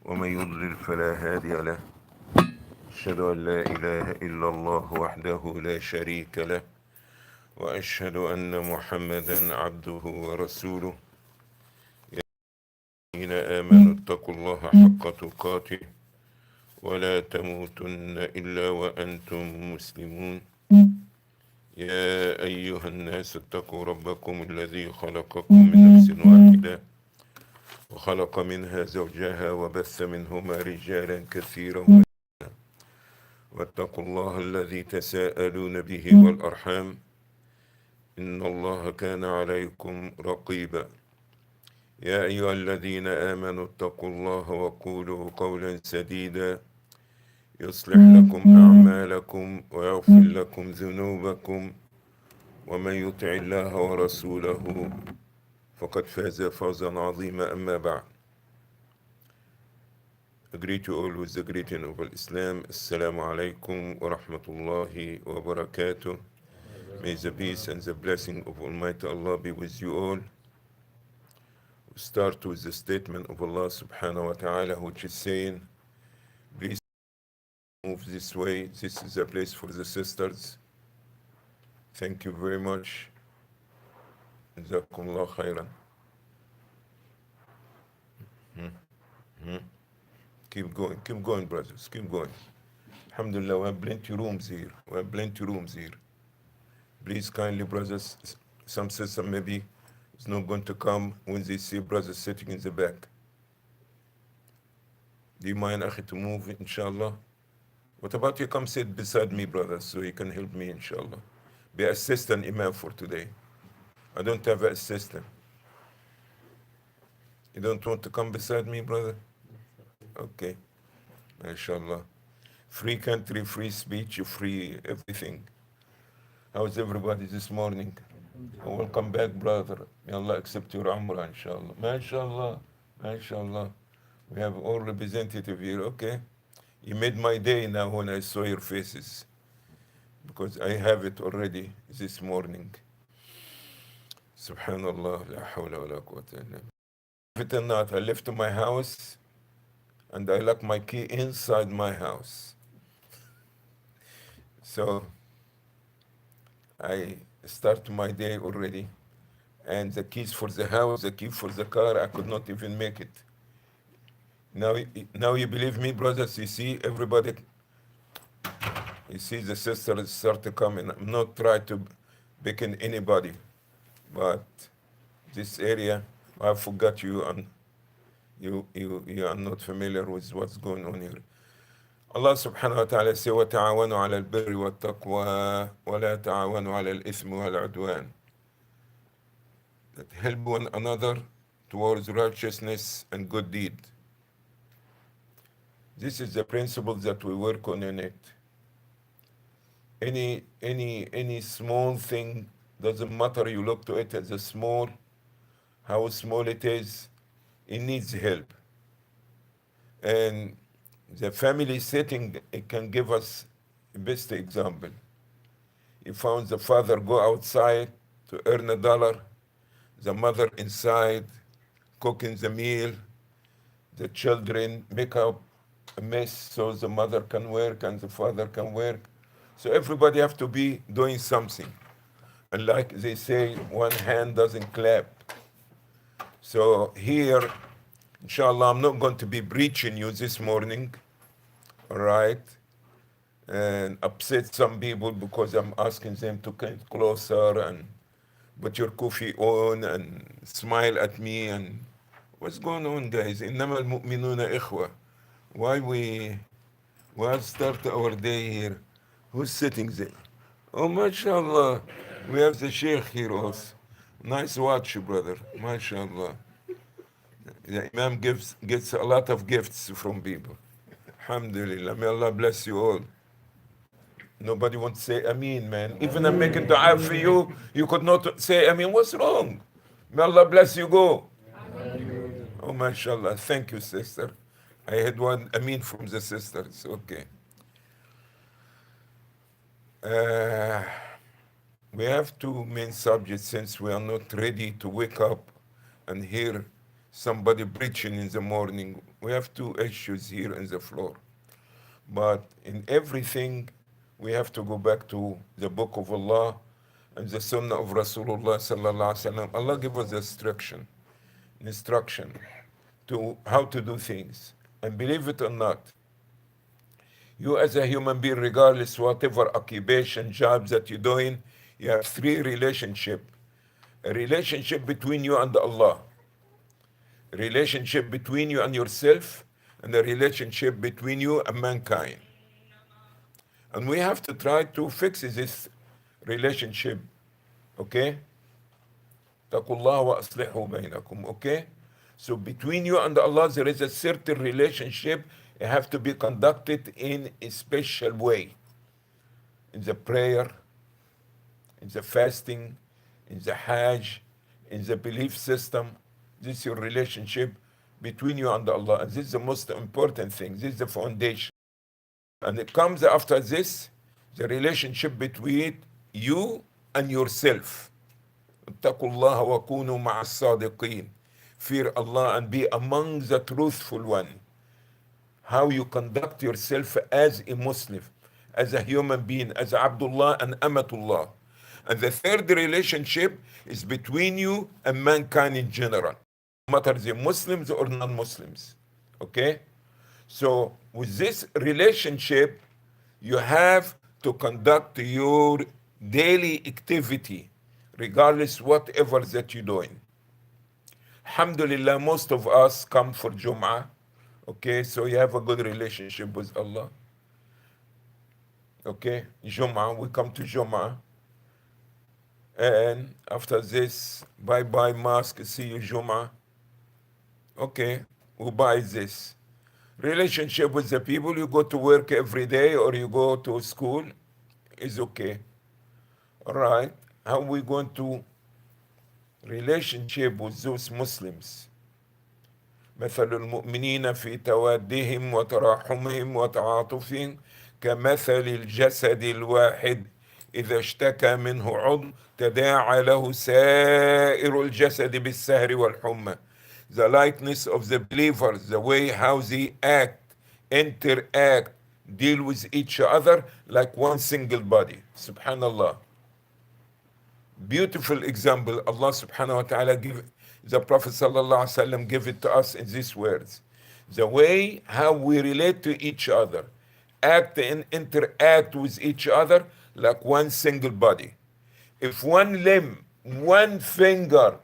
ومن يضلل فلا هادي له. أشهد أن لا إله إلا الله وحده لا شريك له، وأشهد أن محمدا عبده ورسوله. يا الذين آمنوا اتقوا الله حق تقاته ولا تموتن إلا وأنتم مسلمون. يا أيها الناس اتقوا ربكم الذي خلقكم من نفس واحدة وخلق منها زوجها وبث منهما رجالا كثيرا واتقوا الله الذي تساءلون به والأرحام إن الله كان عليكم رقيبا. يا أيها الذين آمنوا اتقوا الله وقولوا قولا سديدا يصلح لكم أعمالكم ويغفر لكم ذنوبكم، ومن يطع الله ورسوله فقد فاز فوزا عظيما. أما بعد. I greet you all with the greeting of Islam. Assalamu alaikum wa rahmatullahi wa barakatuh. May the peace and the blessing of Almighty Allah be with you all. We start with the statement of Allah subhanahu wa ta'ala, which is saying, please move this way. This is a place for the sisters. Thank you very much. Jazakumullah khairan. Keep going, brothers, keep going. Alhamdulillah, we have plenty rooms here. Please kindly, brothers, some sister maybe is not going to come when they see brothers sitting in the back. Do you mind, Akhi, to move, inshallah? What about you come sit beside me, brothers, so you can help me, inshallah? Be assistant imam for today. I don't have an assistant. You don't want to come beside me, brother? Okay, inshallah. Free country, free speech, free everything. How's everybody this morning? Welcome back, brother. May Allah accept your umrah, inshallah. MashaAllah. We have all representative here, okay? You made my day now when I saw your faces, because I have it already this morning. Subhanallah, la hawla wa la quwwata illa billah. Believe it or not, I left my house and I locked my key inside my house. So I start my day already, and the keys for the house, the key for the car, I could not even make it. Now you believe me, brothers, you see everybody, you see the sisters start to come in. I'm not trying to beckon anybody, but this area, I forgot you and you are not familiar with what's going on here. Allah subhanahu wa ta'ala says, وَتَعَاوَنُوا عَلَى الْبِرِّ وَالتَّقْوَى وَلَا تَعَاوَنُوا عَلَى الْإِثْمِ وَالْعُدْوَانِ. That help one another towards righteousness and good deed. This is the principle that we work on in it. Any small thing, doesn't matter, you look to it as a small, how small it is, it needs help. And the family setting, it can give us the best example. You found the father go outside to earn $1, the mother inside cooking the meal, the children make up a mess so the mother can work and the father can work. So everybody have to be doing something. And like they say, one hand doesn't clap. So here, inshallah, I'm not going to be preaching you this morning, all right? And upset some people because I'm asking them to come closer and put your coffee on and smile at me. And what's going on, guys? إنما المؤمنون إخوة. Why start our day here? Who's sitting there? Oh, mashallah. We have the Sheikh here also. Nice watch, brother. Mashallah. The Imam gets a lot of gifts from people. Alhamdulillah. May Allah bless you all. Nobody wants to say Ameen, man. Even I'm making dua for you, you could not say Ameen. What's wrong? May Allah bless you. Go. Ameen. Oh, mashallah. Thank you, sister. I had one Ameen from the sisters. Okay. We have two main subjects since we are not ready to wake up and hear somebody preaching in the morning. We have two issues here in the floor. But in everything, we have to go back to the book of Allah and the sunnah of Rasulullah sallallahu alaihi wasallam. Allah give us instruction to how to do things. And believe it or not, you as a human being, regardless whatever occupation, job that you're doing, you have three relationships. A relationship between you and Allah, a relationship between you and yourself, and a relationship between you and mankind. And we have to try to fix this relationship, okay? اتقوا الله وأصلحوا بينكم, okay? So between you and Allah, there is a certain relationship. It have to be conducted in a special way. In the prayer, in the fasting, in the Hajj, in the belief system. This is your relationship between you and Allah. And this is the most important thing. This is the foundation. And it comes after this, the relationship between you and yourself. اتقوا الله وكونوا مع الصادقين. Fear Allah and be among the truthful one. How you conduct yourself as a Muslim, as a human being, as Abdullah and Amatullah. And the third relationship is between you and mankind in general, no matter the Muslims or non-Muslims, okay? So with this relationship, you have to conduct your daily activity, regardless whatever that you're doing. Alhamdulillah, most of us come for Jum'ah, okay? So you have a good relationship with Allah, okay? Jum'ah, we come to Jum'ah. And after this, bye-bye mosque, see you Jum'ah. Okay, who buys this? Relationship with the people, you go to work every day or you go to school, is okay. All right, how are we going to relationship with those Muslims? مثل المؤمنين في توادهم وتراحمهم وتعاطفهم كمثل الجسد الواحد إذا اشتكى منه عضو تداعى له سائر الجسد بالسهر والحمى. The likeness of the believers, the way how they act, interact, deal with each other like one single body. Subhanallah. Beautiful example. Allah subhanahu wa ta'ala give the Prophet sallallahu alaihi wasallam give it to us in these words. The way how we relate to each other, act and interact with each other like one single body. If one limb, one finger,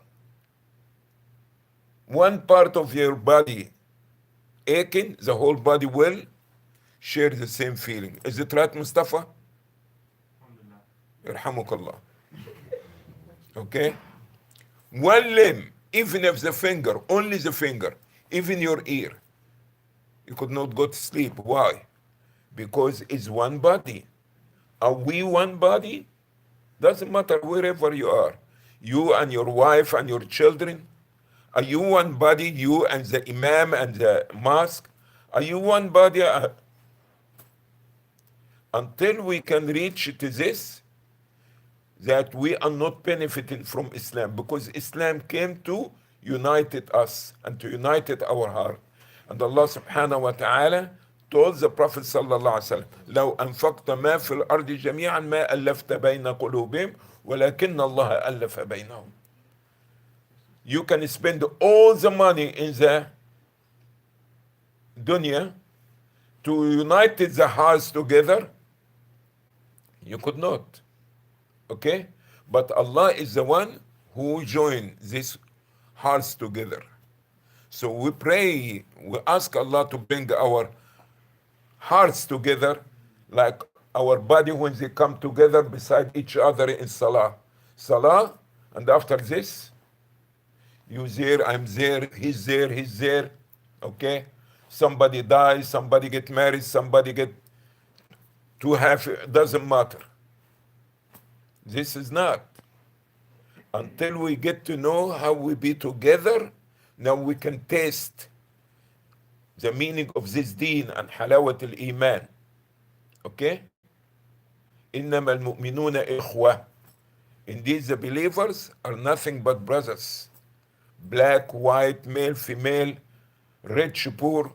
one part of your body aching, the whole body will share the same feeling. Is it right, Mustafa? Yarhamukallah. Okay? One limb, even if the finger, only the finger, even your ear, you could not go to sleep. Why? Because it's one body. Are we one body? Doesn't matter wherever you are. You and your wife and your children. Are you one body? You and the imam and the mosque. Are you one body? Until we can reach to this, that we are not benefiting from Islam, because Islam came to unite us and to unite our heart. And Allah subhanahu wa ta'ala told the Prophet sallallahu alaihi wasallam, لو أنفقت ما في الأرض جميعا ما ألفت بين قلوبهم ولكن الله ألف بينهم. You can spend all the money in the dunya to unite the hearts together. You could not. Okay? But Allah is the one who joined these hearts together. So we pray, we ask Allah to bring our hearts together like our body when they come together beside each other in salah. Salah, and after this, you there, I'm there, he's there, he's there. Okay? Somebody dies, somebody get married, somebody get to have, it doesn't matter. This is not. Until we get to know how we be together, now we can taste the meaning of this deen and halawat al-iman. Okay? إنما المؤمنون إخوة. Indeed, the believers are nothing but brothers. black, white, male, female, rich, poor.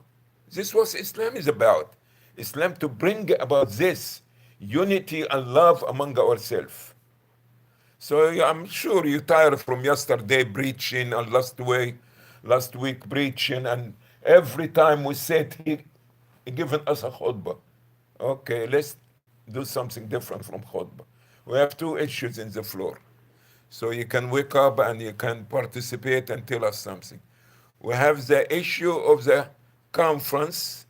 This is what Islam is about. Islam to bring about this unity and love among ourselves. So I'm sure you're tired from yesterday preaching and last week preaching, and every time we sit here, giving us a khutbah. Okay, let's do something different from khutbah. We have two issues in the floor. So you can wake up and you can participate and tell us something. We have the issue of the conference,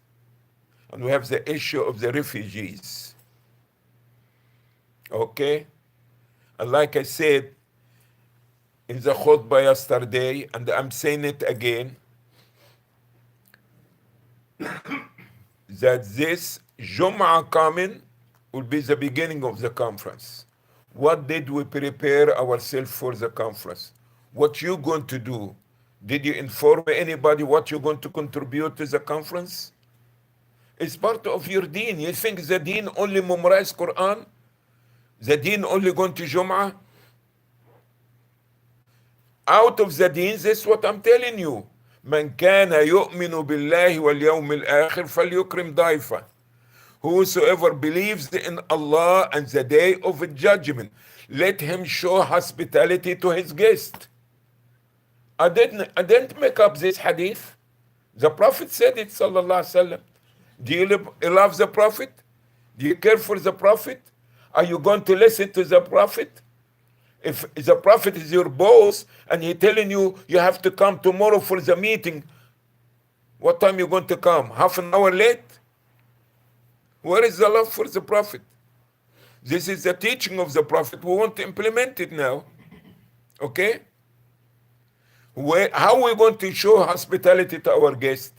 and we have the issue of the refugees. Okay? And like I said in the khutbah yesterday, and I'm saying it again, that this Jum'ah coming will be the beginning of the conference. What did we prepare ourselves for the conference? What you going to do? Did you inform anybody what you're going to contribute to the conference? It's part of your deen. You think the deen only memorize Quran? The deen only going to Jum'ah? Out of the deen, this is what I'm telling you. من كان يؤمن بالله واليوم الآخر فليكرم ضيفه. Whosoever believes in Allah and the day of judgment, let him show hospitality to his guest. I didn't make up this hadith. The Prophet said it, sallallahu alaihi wasallam. Do you love the Prophet? Do you care for the Prophet? Are you going to listen to the Prophet? If the Prophet is your boss and he's telling you you have to come tomorrow for the meeting, what time are you going to come? Half an hour late? Where is the love for the Prophet? This is the teaching of the Prophet. We want to implement it now. Okay? How are we going to show hospitality to our guests?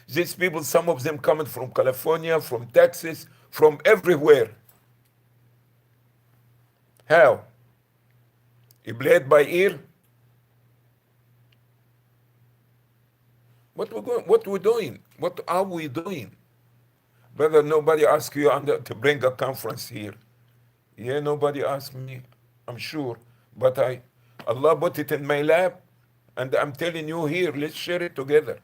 These people, some of them coming from California, from Texas, from everywhere. How? You play it by ear? What we doing? What are we doing? Brother, nobody asked you to bring a conference here. Yeah, nobody asked me, I'm sure. But Allah put it in my lap, and I'm telling you here, let's share it together.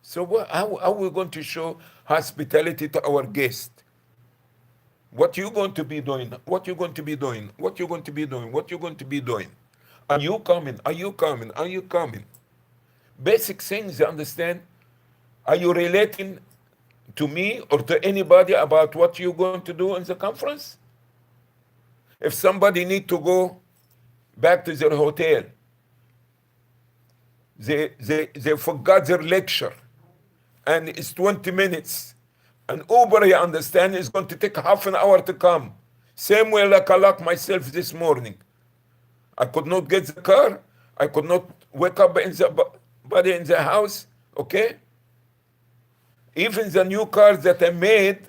So how are we going to show hospitality to our guest? What you going to be doing? What you going to be doing? What you going to be doing? What you going to be doing? Are you coming? Are you coming? Are you coming? Basic things, you understand? Are you relating to me or to anybody about what you're going to do in the conference? If somebody need to go back to their hotel, they forgot their lecture, and it's 20 minutes. And Uber, you understand, is going to take half an hour to come. Same way like I locked myself this morning. I could not get the car. I could not wake up in the house, okay? Even the new cars that I made,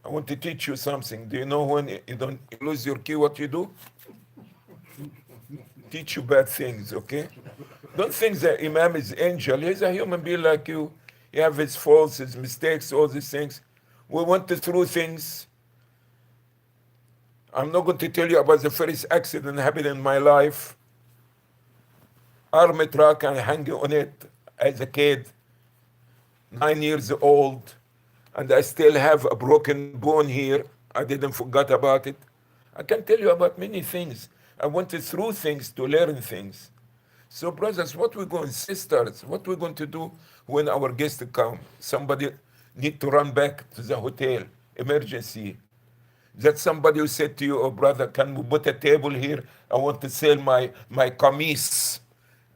I want to teach you something. Do you know when you lose your key, what you do? Teach you bad things, okay? Don't think the Imam is angel. He's a human being like you. He have his faults, his mistakes, all these things. We went through things. I'm not going to tell you about the first accident that happened in my life. Army truck, and hanging on it as a kid, 9 years old, and I still have a broken bone here. I didn't forget about it. I can tell you about many things. I went through things to learn things. So brothers, sisters, what we're going to do when our guests come? Somebody need to run back to the hotel, emergency. That somebody who said to you, oh brother, can we put a table here? I want to sell my kameez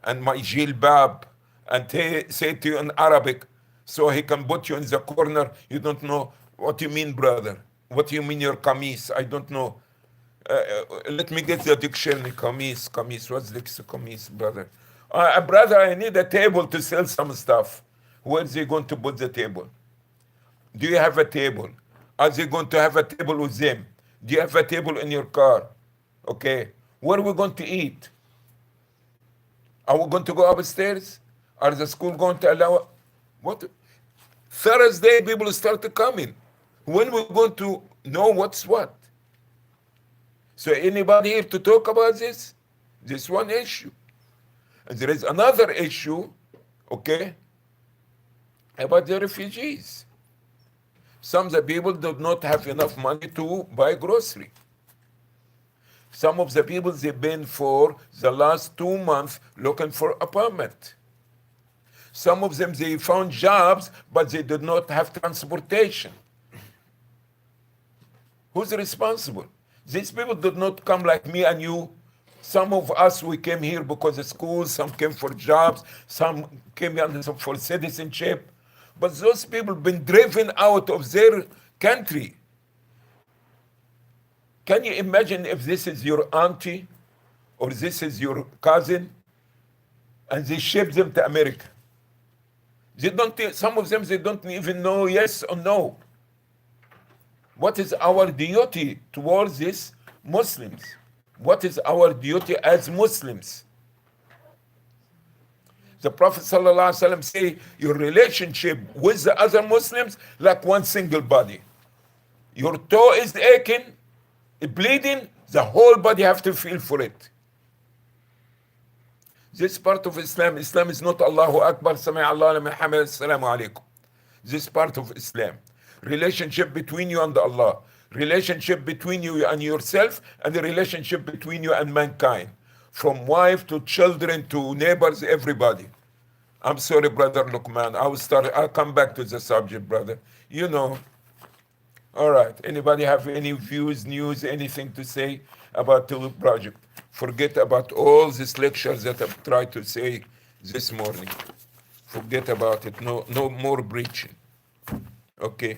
and my jilbab, and say to you in Arabic, so he can put you in the corner. You don't know what you mean, brother. What do you mean your kameez? I don't know. Let me get the dictionary. Kameez. What's the kameez, brother? Brother, I need a table to sell some stuff. Where's he going to put the table? Do you have a table? Are they going to have a table with them? Do you have a table in your car? Okay. Where are we going to eat? Are we going to go upstairs? Are the school going to allow? What? Thursday, people start coming. When we're going to know what's what? So anybody here to talk about this? This one issue. And there is another issue, okay, about the refugees. Some of the people do not have enough money to buy grocery. Some of the people, they've been for the last 2 months looking for apartment. Some of them, they found jobs, but they did not have transportation. Who's responsible? These people did not come like me and you. Some of us, we came here because of school, some came for jobs, some came here for citizenship. But those people been driven out of their country. Can you imagine if this is your auntie or this is your cousin and they ship them to America? They don't, some of them, they don't even know yes or no. What is our duty towards these Muslims? What is our duty as Muslims? The Prophet ﷺ say your relationship with the other Muslims like one single body. Your toe is aching, bleeding, the whole body have to feel for it. This part of Islam, Islam is not Allahu Akbar, Sami Allah liman hamid, Assalamu alaikum. This part of Islam. Relationship between you and Allah. Relationship between you and yourself, and the relationship between you and mankind. From wife to children to neighbors, everybody. I'm sorry, Brother Luqman. I'll come back to the subject, brother. You know. All right. Anybody have any views, news, anything to say about the project? Forget about all these lectures that I've tried to say this morning. Forget about it. No more preaching. Okay.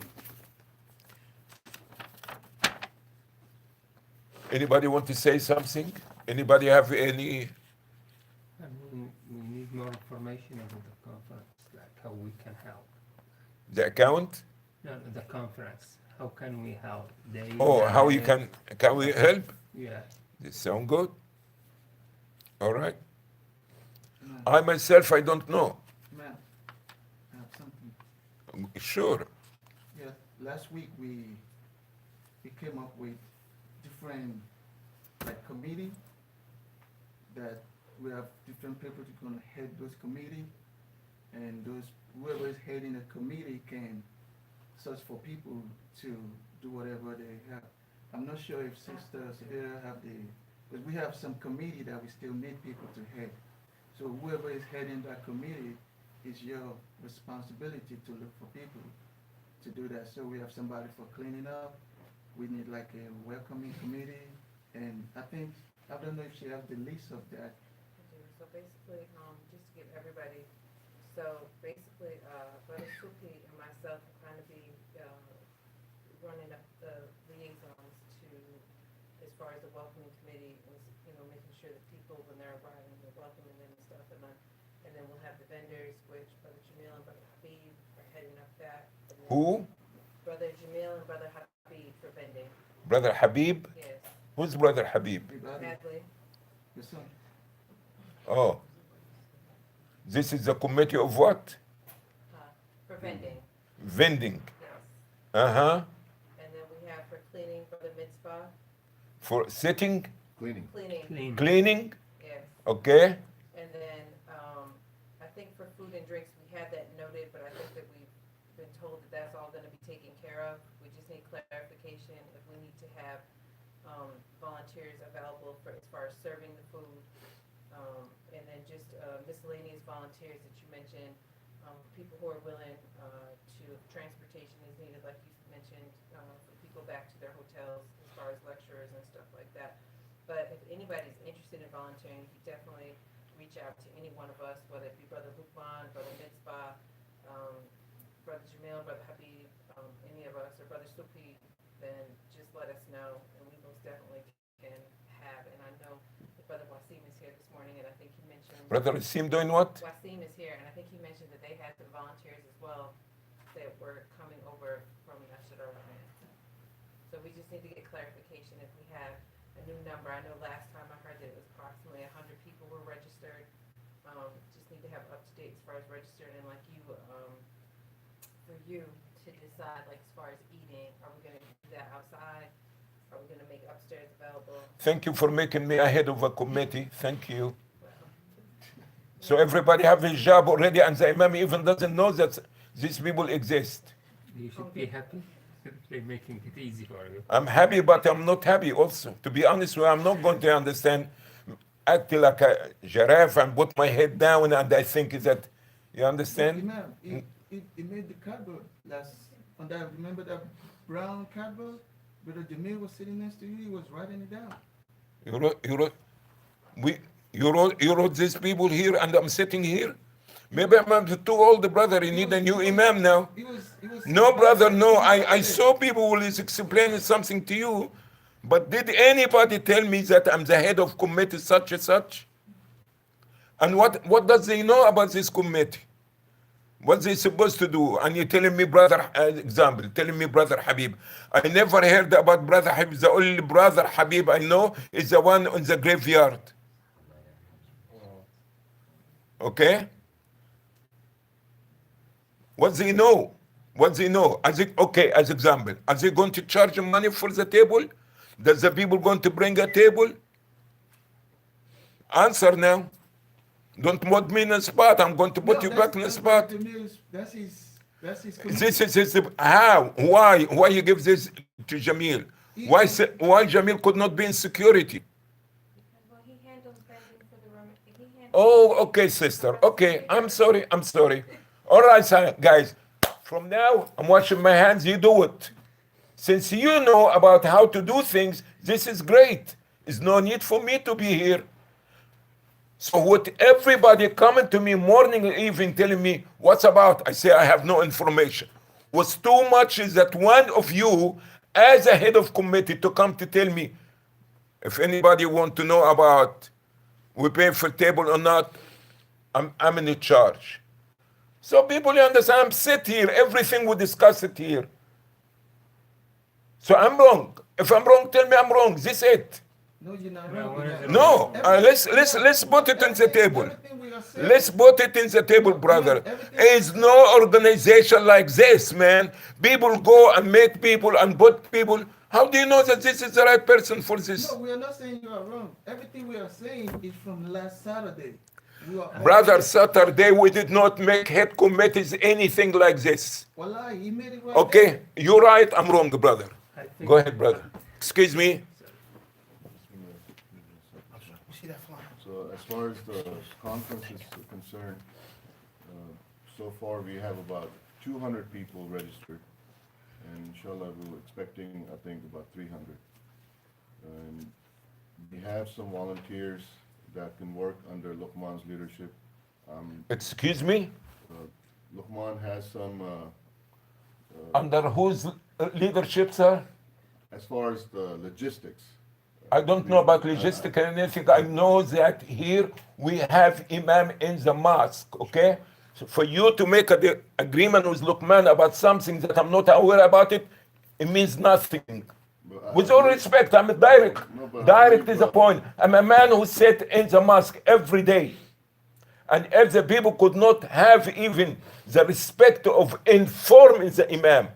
Anybody want to say something? Anybody have any? We need more information about the conference, like how we can help. The account? No, the conference. How can we help? How you can we help? Yeah. This sound good? All right. I myself, I don't know. Ma'am, I have something. Sure. Yeah, last week we came up with different committee that we have different people who gonna head those committee, and whoever is heading the committee can search for people to do whatever they have. I'm not sure if sisters here have because we have some committee that we still need people to head. So whoever is heading that committee, it's your responsibility to look for people to do that. So we have somebody for cleaning up. We need like a welcoming committee, and I don't know if she has the list of that. So basically, just to give everybody, Brother Suki and myself will kind of be running up the liaisons to, as far as the welcoming committee, and making sure that people, when they're arriving, we're welcoming them and stuff, and then we'll have the vendors, which Brother Jamil and Brother Habib are heading up that. Who? Brother Jamil and Brother Habib for vending. Brother Habib? Yes. Who's Brother Habib? Adly. Your son. Oh. This is the committee of what? For vending. Vending. Yes. Uh-huh. And then we have for cleaning, Brother Mitzvah. For sitting? Cleaning. Cleaning. Cleaning? Yes. Okay. And then, I think for food and drinks, we had that noted, but I think that we've been told that that's all gonna be taken care of. We just need clarification if we need to have, volunteers available for, as far as serving the food. And then just, miscellaneous volunteers that you mentioned, people who are willing, to, transportation is needed, like you mentioned, for people back to their hotels, as far as lecturers and stuff like that. But if anybody's interested in volunteering, you definitely reach out to any one of us, whether it be Brother Lukman, Brother Mitzvah, Brother Jamil, Brother Habib, any of us, or Brother Suki, then just let us know, and we most definitely can have. And I know that Brother Wasim is here this morning, and I think he mentioned... Brother Wasim doing what? Wasim is here, and I think he mentioned that they had some volunteers as well that were coming over from Nashdar. So we just need to get clarification if we have a new number. I know last time I heard that it was approximately 100 people were registered. Just need to have up to date as far as registered, and like you, for you to decide, like as far as eating, are we gonna do that outside? Are we gonna make upstairs available? Thank you for making me ahead of a committee. Thank you. Well, So everybody have his job already, and the imam even doesn't know that these people exist. You should be happy. They're making it easy for you. I'm happy, but I'm not happy also. To be honest with you, I'm not going to understand, act like a giraffe and put my head down, and I think that, you understand? Imam, it made the cardboard last, on that, remember that brown cardboard? Brother Jamil was sitting next to you, he was writing it down. You wrote these people here, and I'm sitting here? Maybe I'm too old, brother. You need a new imam now. He was No, brother, no. I saw people who is explaining something to you, but did anybody tell me that I'm the head of committee such and such? And what does they know about this committee? What they supposed to do? And you're telling me, brother, example, telling me brother Habib. I never heard about brother Habib. The only brother Habib I know is the one on the graveyard. Okay? What they know? What they know? Okay, as example, are they going to charge money for the table? Does the people going to bring a table? Answer now. Don't put me in a spot. I'm going to put you back in the spot. That's his This is his, how? Why you give this to Jamil? Why Jamil could not be in security? Well, he handles vending for the room. He handles. Oh, okay, sister. Okay, I'm sorry. All right, guys. From now, I'm washing my hands. You do it. Since you know about how to do things, this is great. There's no need for me to be here. So with everybody coming to me morning and evening telling me what's about, I say I have no information. What's too much is that one of you, as a head of committee, to come to tell me if anybody want to know about we pay for table or not, I'm in charge. So people, you understand, I'm sit here, everything we discuss it here. So I'm wrong. If I'm wrong, tell me I'm wrong. This it. No, you're not No, wrong. what is it? No, let's put it on the table. Everything we are saying- Let's put it in the table, brother. Is no organization like this, man. People go and make people and put people. How do you know that this is the right person for this? No, we are not saying you are wrong. Everything we are saying is from last Saturday. Brother, Saturday we did not make head committees anything like this. Wallahi, he made it right. Okay, you're right, I'm wrong, brother. I think Go ahead, brother. Excuse me. So as far as the conference is concerned, so far we have about 200 people registered, and inshallah we're expecting, I think, about 300. And we have some volunteers that can work under Luqman's leadership. Excuse me? Luqman has some, Under whose leadership, sir? as far as the logistics. I don't know about logistics and anything. I know that here we have imam in the mosque, okay? So for you to make an agreement with Luqman about something that I'm not aware about it means nothing. With all respect, I'm direct. Direct is the point. I'm a man who sat in the mosque every day. And if the people could not have even the respect of informing the imam,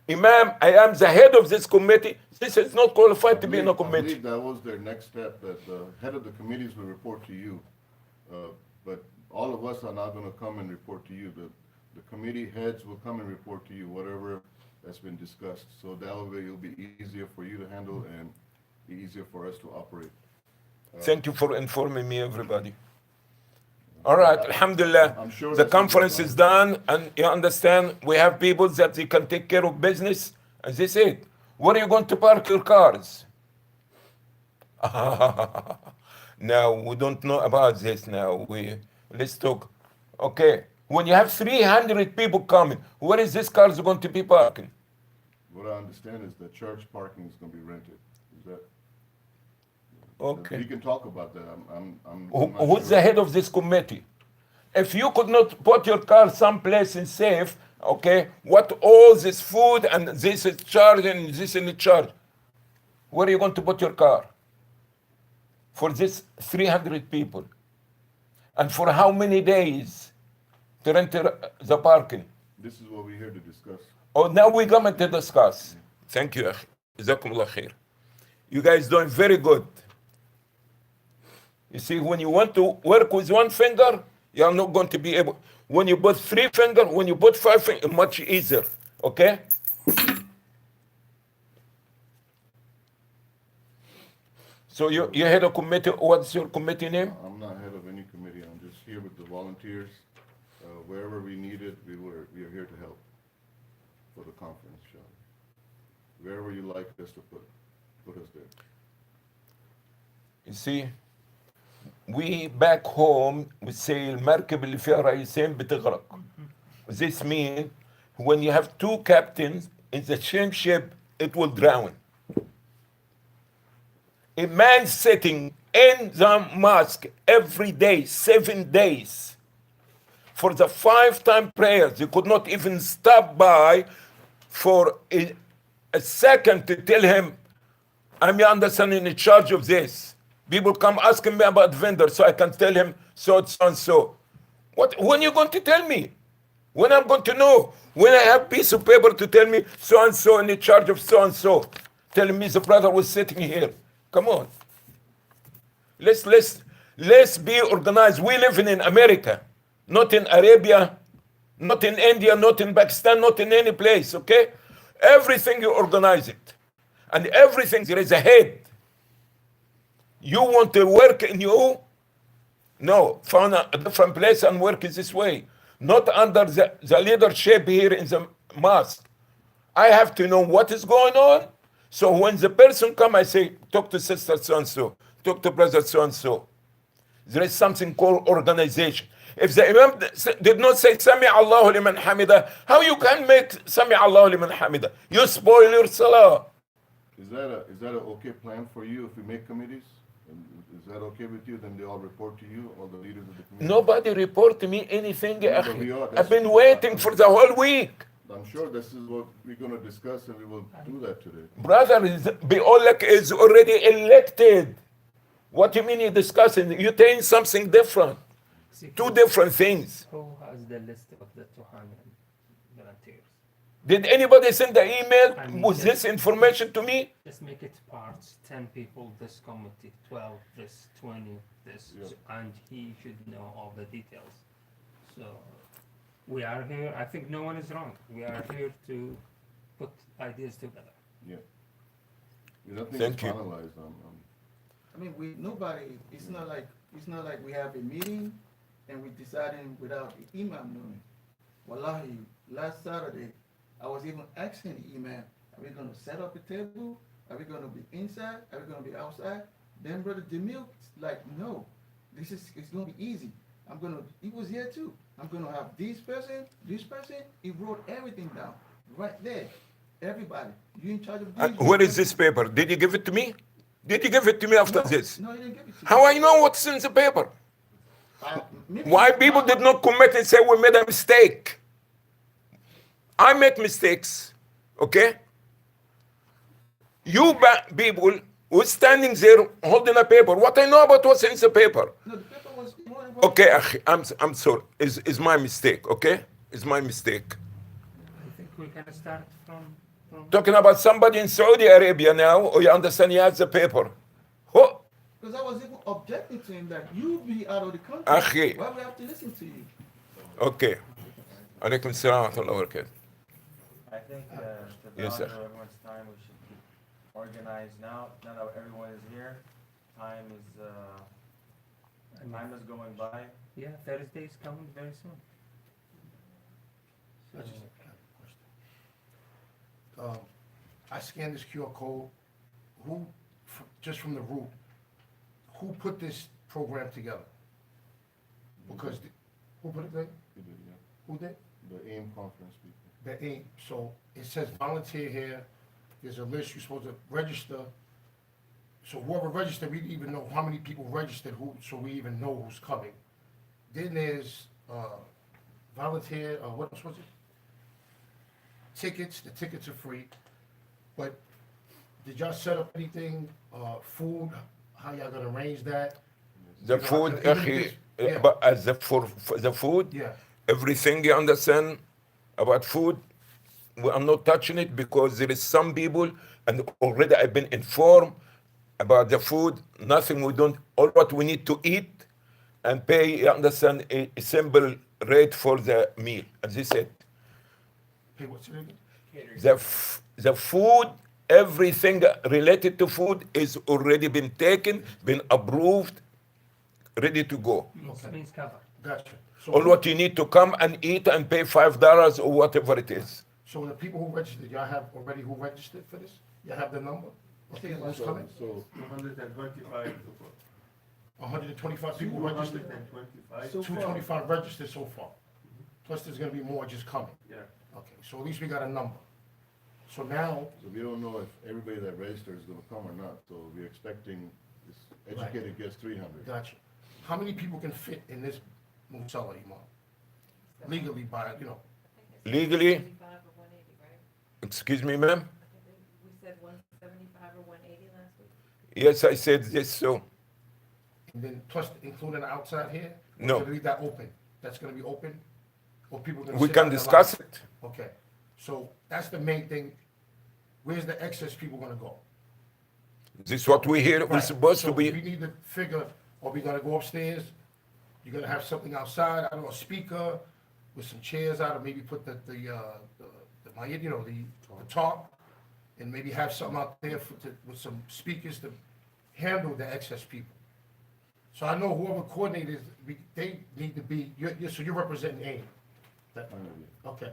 I am the head of this committee. This is not qualified to be in a I committee. believe that was their next step, that the head of the committees will report to you. But all of us are not gonna come and report to you. The committee heads will come and report to you, whatever that's been discussed. So that way it'll be easier for you to handle and be easier for us to operate. Thank you for informing me, everybody. All right, alhamdulillah. I'm sure The that's conference what- is done, and you understand, we have people that they can take care of business, and they say, where are you going to park your cars? Now, we don't know about this now. Let's talk. Okay, when you have 300 people coming, where is this cars going to be parking? What I understand is that church parking is gonna be rented. Is that? Okay. We can talk about that. I'm Who's the head of this committee? If you could not put your car someplace and safe, okay, what all this food and this is charged and this is charged, where are you going to put your car? For this 300 people? And for how many days to rent the parking? This is what we're here to discuss. Oh, now we're going to discuss. Thank you, akhi. Jazakumullah khair. You guys doing very good. You see, when you want to work with one finger, You are not going to be able. When you put 3 fingers, when you put 5 fingers, much easier. Okay? So you head a committee. What's your committee name? I'm not head of any committee, I'm just here with the volunteers. Wherever we need it, we are here to help for the conference, Sheikh. Wherever you like us to put us there. You see, we back home we say المركب اللي فيها رئيسين بتغرق. This means when you have 2 captains in the same ship, it will drown. A man sitting in the mosque every day, 7 days, for the 5-time prayers, he could not even stop by for a second to tell him, I'm your understanding in charge of this. People come asking me about vendors, so I can tell him so and so. What? When are you going to tell me? When I'm going to know? When I have piece of paper to tell me so and so in charge of so and so, telling me the brother was sitting here. Come on. Let's be organized. We live in America, not in Arabia, not in India, not in Pakistan, not in any place, okay? Everything you organize it. And everything there is a head. You want to work in you? No, find a different place and work this way. Not under the leadership here in the mosque. I have to know what is going on. So when the person come, I say, talk to sister so-and-so, talk to brother so-and-so. There is something called organization. If the Imam did not say, Sami Allahu liman hamida, how you can make Sami Allahu liman hamida? You spoil your salah. Is that an okay plan for you if we make committees? Is that okay with you? Then they all report to you, all the leaders of the committee? Nobody report to me anything. Yeah, but we are. I've been waiting for the whole week. I'm sure this is what we're going to discuss, and we will do that today. Brother, Biolek is already elected. What do you mean you're discussing? You're saying something different. 2 different things. Who has the list of the 200 volunteers? Did anybody send the email I mean, with this information to me? Just make it parts, 10 people, this committee, 12, this, 20, this, Yeah. and he should know all the details. So we are here, I think no one is wrong. We are here to put ideas together. Yeah. Nothing Thank is you. finalized. I mean, nobody, it's not like we have a meeting and we deciding without the imam knowing. Wallahi, last Saturday, I was even asking the imam, are we gonna set up a table? Are we gonna be inside? Are we gonna be outside? Then Brother Jamil, like, no, it's gonna be easy. He was here too. I'm gonna have this person, he wrote everything down, right there. Everybody, you in charge of this. Where is this paper? Did you give it to me? Did you give it to me after this? No, he didn't give it to you. How I know what's in the paper? Maybe Why people did not commit and say we made a mistake? I make mistakes, okay? You people who standing there holding a paper, what I know about what's in the paper? No, the paper was more than Okay, akhi, I'm sorry. Is my mistake, okay? It's my mistake. I think we can start from Talking about somebody in Saudi Arabia now, or you understand he has the paper. Who? Because I was even objecting to him that you be out of the country. Akhi. Why would I have to listen to you? Okay. Alaikum salam wa rahmatullahi wa barakatuh. I think to Yes, sir. honor everyone's time, we should keep organized now. Now that everyone is here, time is going by. yeah, Thursday is coming very soon. I just have a question. I scanned this QR code. Who, just from the root, who put this program together? Because, who put it there? We did, yeah. Who did? The AIM conference people. The AIM. So it says volunteer here. There's a list you're supposed to register. So whoever registered, we didn't even know how many people registered, so we even know who's coming. Then there's volunteer, what else was it? Tickets. The tickets are free. But did y'all set up anything, food? How y'all gonna arrange that? The You know, food, even akhi, this- yeah. but as for the food, Yeah. everything you understand about food, we are not touching it because there is some people, and already I've been informed about the food, nothing we don't, all what we need to eat, and pay, you understand, a simple rate for the meal. And they said, Hey, what's your name? the food, everything related to food is already been taken, been approved, ready to go. Okay. Means covered. Gotcha. So, All what you need to come and eat and pay $5 or whatever it is. so the people who registered, y'all have already who registered for this? You have the number? Okay, who's So, coming? so 225. 125 people registered? 225. So far, 225 registered so far. Plus there's gonna be more just coming. Yeah. Okay, so at least we got a number. So now, So we don't know if everybody that registers is gonna come or not, so we're expecting this educated gets 300. gotcha. How many people can fit in this Musala, Imam? Legally by, you know, Legally, 75 or 180, right? excuse me, ma'am? I think we said 175 or 180 last week. Yes, I said this, so. and then plus including outside here? Or No. gonna leave that open? That's gonna be open? Or people gonna We sit can out in the discuss line? it. Okay, so that's the main thing. Where's the excess people gonna go? This is what we hear, we're Right, supposed to so we be. need to figure, are we gonna go upstairs? You're gonna have something outside, I don't know, a speaker with some chairs out, or maybe put the you know, the top, and maybe have something out there with some speakers to handle the excess people. So I know whoever coordinators, they need to be, so you're representing AIM. That- Okay,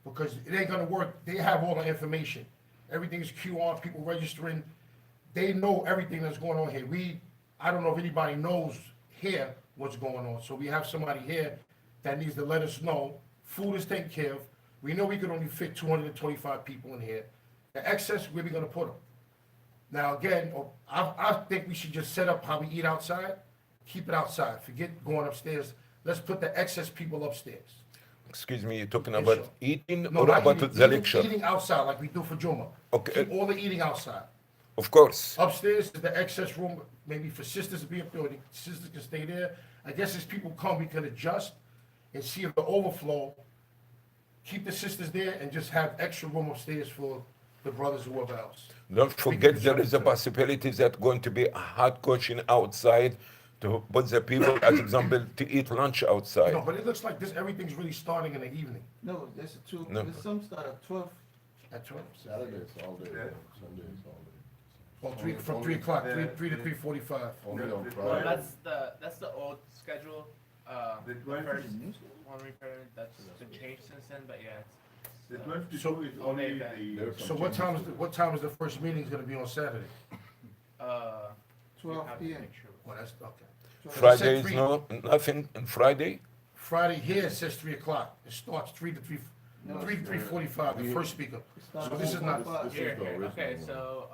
because it ain't gonna work, they have all the information, everything's QR, people registering, they know everything that's going on here. I don't know if anybody knows here what's going on, so we have somebody here that needs to let us know, food is taken care of, we know we could only fit 225 people in here, the excess, where we gonna put them? Now, again, I think we should just set up how we eat outside, keep it outside, forget going upstairs, let's put the excess people upstairs. Excuse me, you're talking Yes, about sure. eating No, or not about eating, the lecture? eating outside like we do for Juma. Okay. Keep all the eating outside. Of course. Upstairs is the excess room, maybe for sisters to be up there, or the sisters can stay there. I guess as people come, we can adjust and see if the overflow, keep the sisters there and just have extra room upstairs for the brothers, whoever else. Don't forget there is a discuss possibility that going to be a hot kitchen outside to put the people, as example, to eat lunch No, outside. but it looks like everything's really starting in the evening no, there's two, No. there's some start at 12. at 12. Saturdays all day, Sundays all day. Well, from Only- 3 o'clock, Yeah. 3 to 3:45. Only on The Friday. That's the old schedule. The The 12 first is- one repaired, that's been changed since then, but yeah. The 12 to So- 2 is only the. There's some So what changes. time is the first meeting gonna be on Saturday? We 12 have to p.m. make sure. Well, that's, okay. Friday is three. nothing on Friday? Friday here it says 3 o'clock. It starts 3 to 3, No, 3 to 3:45, the first speaker. It starts So this is not- 4:45. This Here, is the here, original okay, one. so,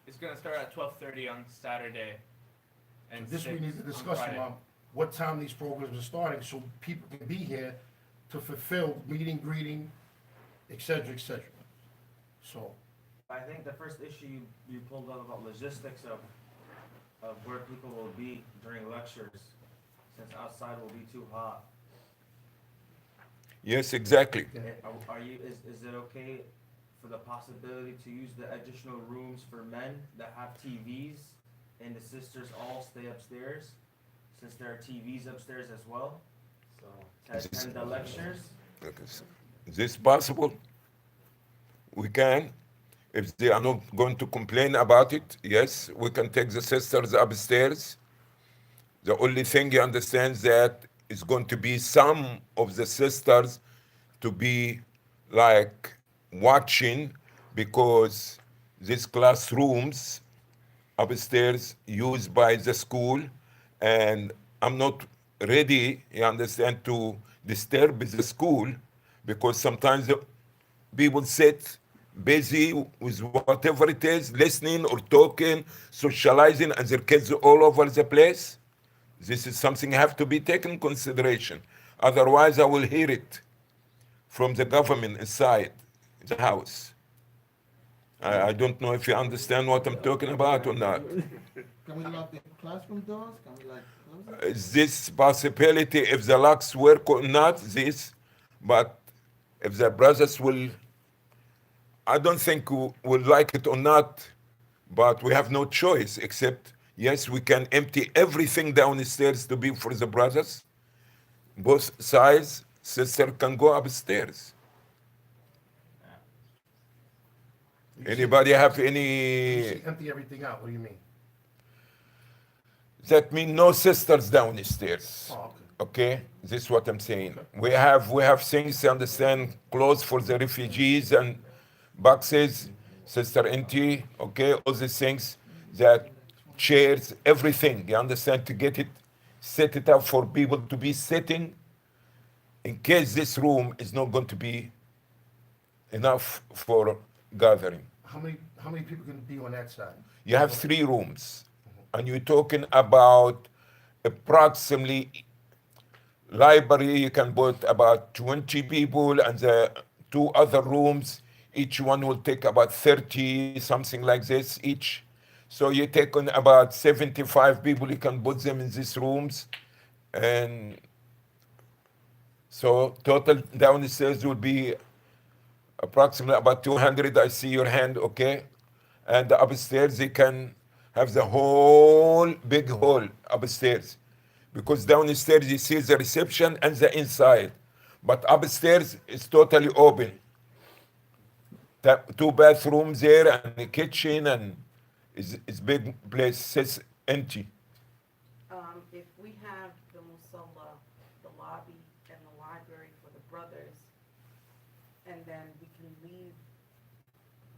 it's gonna start at 12:30 on Saturday. And This we 6 need to on discuss, Friday. Mom, what time these programs are starting, so people can be here to fulfill meeting, greeting, et cetera, So, I think the first issue you pulled up about logistics of where people will be during lectures, since outside will be too hot. Yes, exactly. Are you, is it okay for the possibility to use the additional rooms for men that have TVs and the sisters all stay upstairs? Since there are TVs upstairs as well? So, to attend the lectures? Is this possible? We can. If they are not going to complain about it, yes, we can take the sisters upstairs. The only thing you understand that is going to be some of the sisters to be like watching, because these classrooms upstairs used by the school, and I'm not ready, you understand, to disturb the school, because sometimes the people sit busy with whatever it is, listening or talking, socializing, and their kids all over the place. This is something have to be taken in consideration. Otherwise, I will hear it from the government inside the house. I don't know if you understand what I'm talking about or not. Can we lock the classroom doors? Can we like close it? Is this possibility, if the locks work or not, this, but if the brothers will, I don't think will like it or not, but we have no choice except Yes, we can empty everything downstairs to be for the brothers. Both sides, sister can go upstairs. Anybody have You any? say empty everything out, what do you mean? That means no sisters downstairs. Oh, okay. Okay, this is what I'm saying. We have things to understand, clothes for the refugees and boxes, sister empty. Okay, all these things, that chairs, everything. You understand, to get it, set it up for people to be sitting, in case this room is not going to be enough for gathering. How many people can be on that side? You have 3 rooms, and you're talking about approximately library. You can put about 20 people, and the 2 other rooms, each one will take about 30, something like this each. So you take on about 75 people. You can put them in these rooms, and so total downstairs will be approximately about 200. I see your hand, okay? And upstairs, they can have the whole big hall upstairs. Because downstairs, you see the reception and the inside. But upstairs, it's totally open. 2 bathrooms there and a kitchen, and it's big place, it's empty. If we have the musalla, the lobby, and the library for the brothers, and then we can leave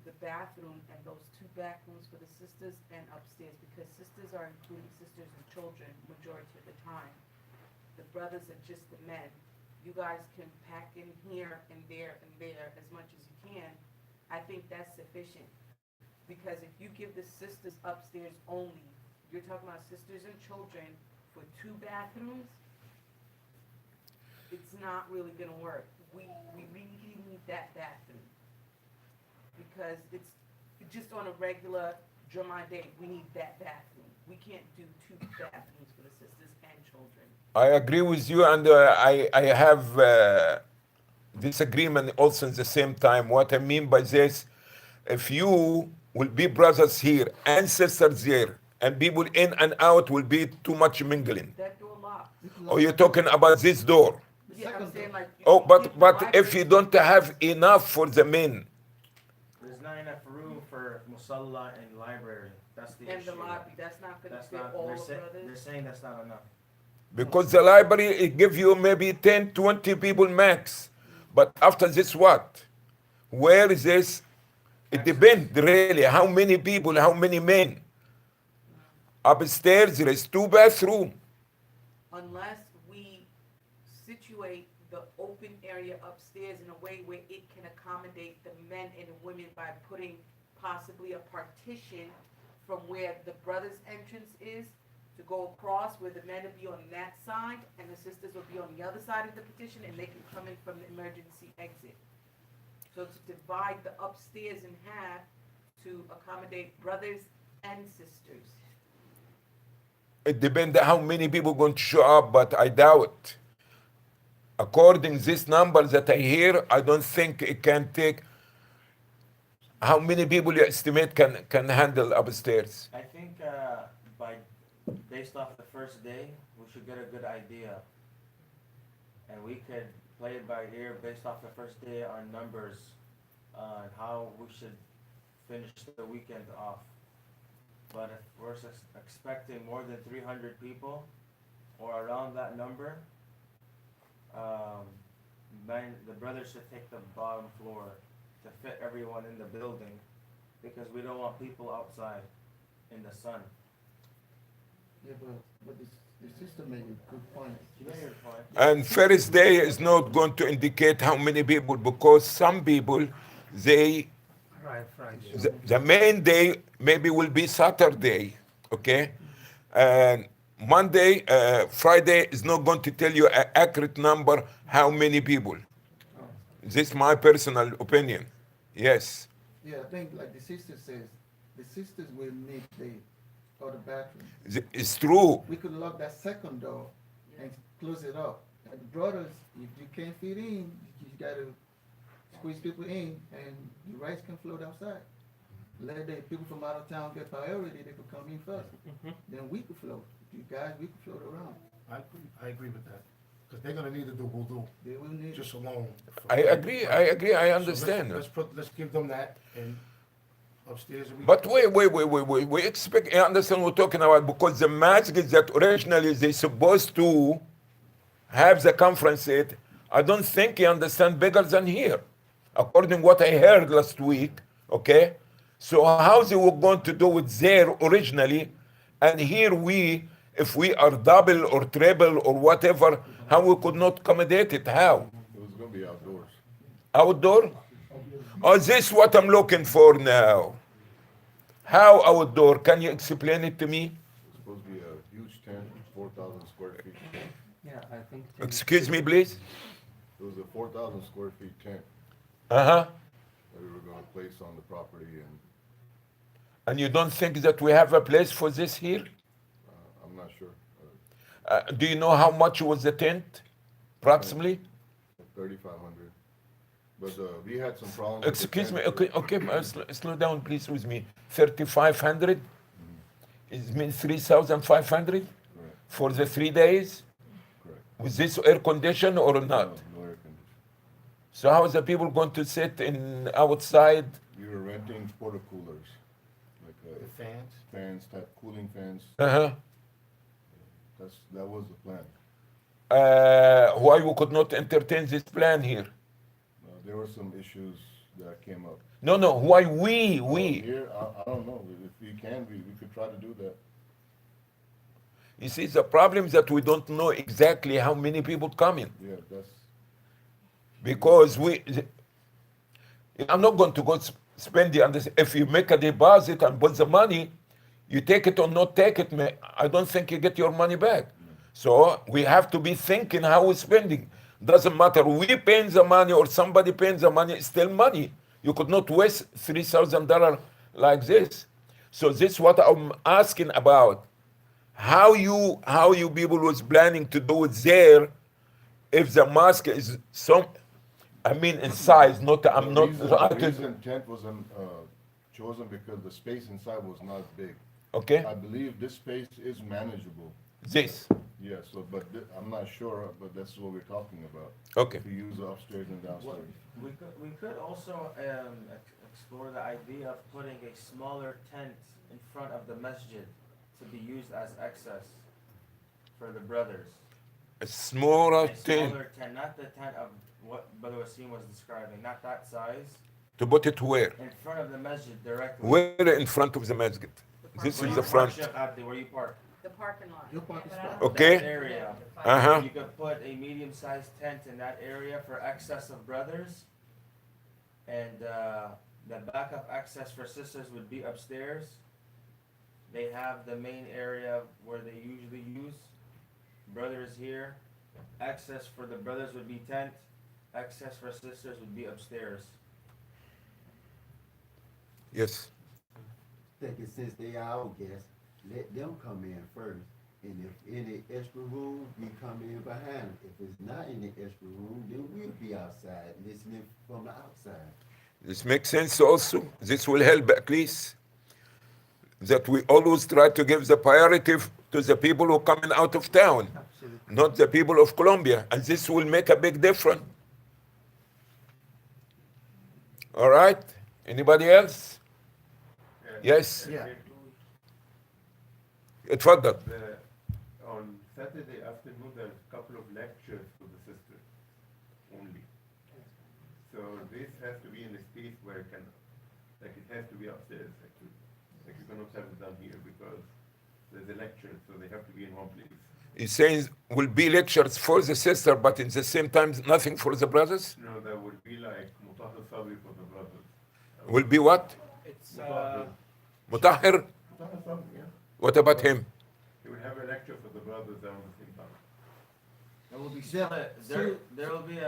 the bathroom and those 2 back rooms for the sisters and upstairs, because sisters are including sisters and children majority of the time. The brothers are just the men. You guys can pack in here and there as much as you can. I think that's sufficient, because if you give the sisters upstairs only, you're talking about sisters and children for 2 bathrooms, it's not really gonna work. We really need that bathroom, because it's just on a regular Jummah day, we need that bathroom. We can't do 2 bathrooms for the sisters and children. I agree with you, and I have disagreement also at the same time. What I mean by this, if you will be brothers here and sisters there, and people in and out, will be too much mingling. That door locked. Or you're talking about this door. Yeah, I'm saying like. Oh, you but keep the but if library- you don't have enough for the men, There's not enough room for musalla and library. That's the And issue. the lobby, that's not gonna That's fit not, all they're, the they're brothers. saying that's not enough. because the library, it give you maybe 10, 20 people max. But after this, what? Where is this? It depends really. How many people, how many men? Upstairs, there is 2 bathrooms. Unless we situate the open area upstairs in a way where it can accommodate the men and women by putting possibly a partition from where the brothers' entrance is to go across, where the men will be on that side and the sisters will be on the other side of the partition, and they can come in from the emergency exit. So to divide the upstairs in half to accommodate brothers and sisters. It depends how many people going to show up, but I doubt. According to this number that I hear, I don't think it can take. How many people you estimate can handle upstairs? I think based off the first day, we should get a good idea. And we could play it by ear based off the first day on numbers, and how we should finish the weekend off. But if we're expecting more than 300 people, or around that number, then the brothers should take the bottom floor to fit everyone in the building, because we don't want people outside in the sun. Yeah, but the sister made a good point. Yeah, you're fine. And first day is not going to indicate how many people, because some people, they, Right, Friday. the main day maybe will be Saturday, okay? And Monday, Friday is not going to tell you an accurate number how many people. This is my personal opinion. Yes. Yeah, I think like the sister says, the sisters will need the other bathroom. It's true. We could lock that second door and close it up. And the brothers, if you can't fit in, you gotta squeeze people in, and the rice can float outside. let the people from out of town get priority, they could come in first. Then we could float. You guys, we could float around. I agree with that, because they're gonna need to do wudu, They will need. just alone. I agree, I So understand. let's give them that, and upstairs. But we expect, I understand what we're talking about, because the masjid that originally they supposed to have the conference at, I don't think you understand bigger than here, according to what I heard last week, okay? So how they were going to do it there originally, and here if we are double or treble or whatever, how we could not accommodate it, how? It was gonna be outdoors. Outdoor? Oh, this is what I'm looking for now. How outdoor? Can you explain it to me? It's supposed to be a huge tent, 4,000 square feet. Yeah, I think. Excuse me, please? It was a 4,000 square feet tent Uh-huh. that we were gonna place on the property, and And you don't think that we have a place for this here? I'm not sure. Do you know how much was the tent, approximately? 3,500. But we had some problems. with the Excuse me, tent. okay, slow down please with me. 3,500? It means 3,500 Correct, for the 3 days? correct. With this air condition or not? No air conditioning. So how is the people going to sit in outside? We were renting porta coolers, like The fans. fans, type cooling fans. Uh-huh. That was the plan. Why we could not entertain this plan here? There were some issues that came up. No, why we? Here, I don't know. If we can, we could try to do that. You see, the problem is that we don't know exactly how many people coming. Yeah, that's, Because I'm not going to go spend if you make a deposit and put the money, you take it or not take it, I don't think you get your money back. So we have to be thinking how we're spending. Doesn't matter, we paying the money or somebody paying the money, it's still money. You could not waste $3,000 like this. So this is what I'm asking about. How you people was planning to do it there if the mosque is in size, not, I'm not. the reason tent wasn't chosen because the space inside was not big. Okay, I believe this space is manageable. this, Yeah, so, but I'm not sure, but that's what we're talking about. okay. If you use the upstairs and downstairs. We could also explore the idea of putting a smaller tent in front of the masjid to be used as access for the brothers. A smaller A tent, smaller tent, not the tent of what Brother Wasim was describing, not that size. to put it where? In front of the masjid directly. Where in front of the masjid? This Where is you the park, front, Sheikh Adly, where you park. The parking lot. Your parking But I spot. don't Okay. think That area. uh-huh. You could put a medium-sized tent in that area for access of brothers. And the backup access for sisters would be upstairs. They have the main area where they usually use. Brothers here. Access for the brothers would be tent. Access for sisters would be upstairs. Yes, Thinking since they are our guests, let them come in first. And if any extra room, we come in behind them. If it's not any extra room, then we'll be outside listening from the outside. this makes sense also. This will help at least. That we always try to give the priority to the people who are coming out of town, not the people of Colombia. And this will make a big difference. All right, anybody else? Yes, Yeah. اتفضل. On Saturday afternoon, there's a couple of lectures for the sisters only. So this has to be in a space where it has to be upstairs actually. Like you cannot have it down here because there's a lecture, so they have to be in one place. He says will be lectures for the sister, but in the same time nothing for the brothers. No, that would be like Mutahar Sabri for the brothers. Will be what? It's Mutahhir? Mutahar Sabri, yeah. What about him? He would have a lecture for the brothers at the same time. It will be Yeah, split. so- There will be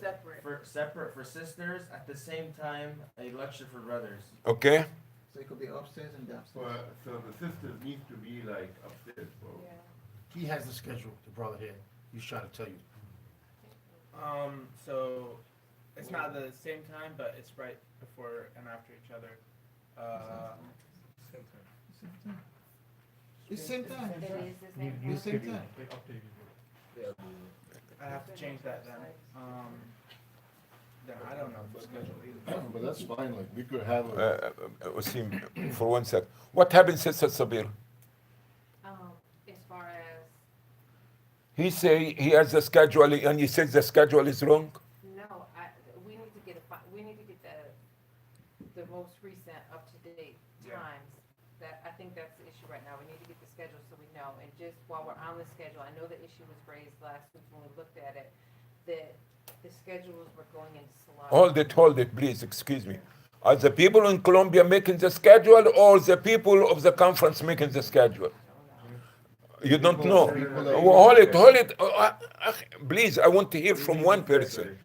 Separate. separate for sisters at the same time a lecture for brothers. Okay. So it could be upstairs and downstairs. So the sisters need to be like upstairs, bro. Yeah. He has the schedule, the brother here. He's trying to tell you. so it's not the same time, but it's right before and after each other. It's same time. It is the same. It's same time. I have to change that then. Then I don't know the schedule either. But that's fine, like, we could have Wasim, for 1 sec. What happened, Sister Sabir? As far as, He say he has a schedule and he says the schedule is wrong. no, we need to get we need to get the most recent up-to-date Yeah. times. That, I think that's the issue right now. We need to get the schedule so we know. And just while we're on the schedule, I know the issue was raised last week when we looked at it, that the schedules were going into Salah. Hold it, please, excuse me. Are the people in Colombia making the schedule or the people of the conference making the schedule? You don't know. Hold it. Please, I want to hear from one person.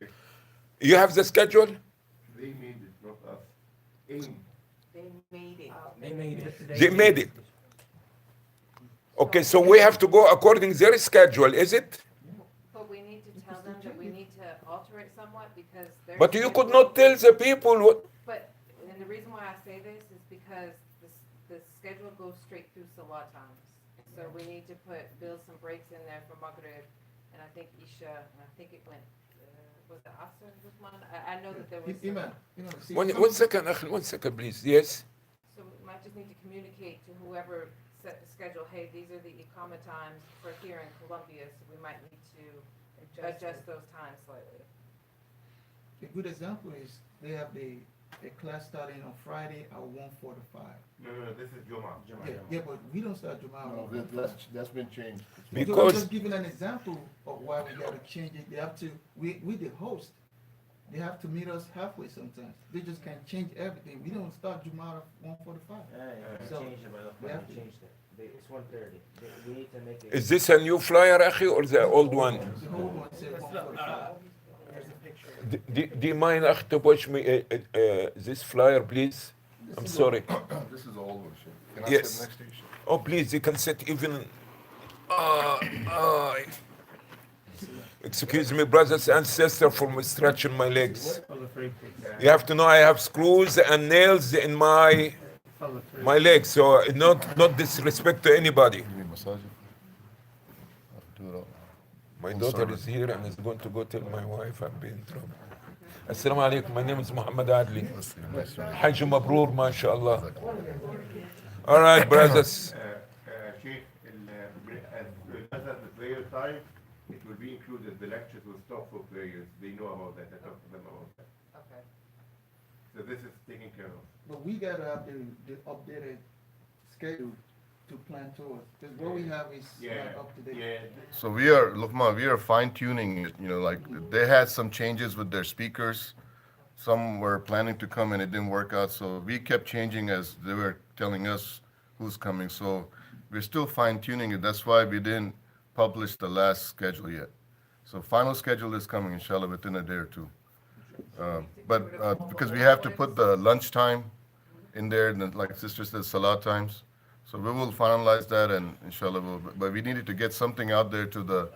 You have the schedule? They made it, not us. AIM. They made it. They made it. Okay, so we have to go according to their schedule, is it? But we need to tell them that we need to alter it somewhat because they're. But you could not tell the people what. But, and the reason why I say this is because the schedule goes straight through Salah times. So we need to build some breaks in there for Maghrib, and I think Isha, and I think it went, was it Asr this one? I know that there was some. Iman, see, One second, please. Yes. So we might just need to communicate to whoever set the schedule, hey, these are the Iqama times for here in Colombia, so we might need to adjust those times slightly. a good example is they have a class starting on Friday at 1:45. No, this is Juma. Yeah, but we don't start Juma. No, at 1:45. that's been changed. So I'm Because just giving an example of why we gotta change it. They have to, we the host, they have to meet us halfway sometimes. They just can't change everything. We don't start Juma at 1:45. Yeah, So, changed it, brother. we have to- Changed it. It's 1:30. We need to make it. is this a new flyer, Akhi, or the old one? The whole one said 1:45. Here's the picture. Do you mind, Akhi, to watch me this flyer, please? I'm sorry. This is the old one, Sheikh. Can I Yes. sit next to you, Sheikh? Oh, please, you can sit even. Excuse me, brothers and sisters, for me stretching my legs. You have to know I have screws and nails in my legs, so not disrespect to anybody. You need massage? I'll do it all. My daughter is here and is going to go tell my wife I've been in trouble. Assalamu alaikum. My name is Muhammad Adly. Hajj Mabroor, mashallah. All right, brothers. Sheikh, as the prayer time, it will be included. The lectures will stop for prayers. They know about that. I talked to them about that. Okay. So this is taken care of. But we gotta have the updated schedule to plan towards, because what we have is not up to date. Yeah. So we are fine tuning it, like they had some changes with their speakers. Some were planning to come and it didn't work out, so we kept changing as they were telling us who's coming. So we're still fine tuning it. That's why we didn't publish the last schedule yet. So final schedule is coming, inshallah, within a day or two. But because we have to put the lunch time in there, and like Sister said, Salah times. So we will finalize that, and inshallah, but we needed to get something out there to the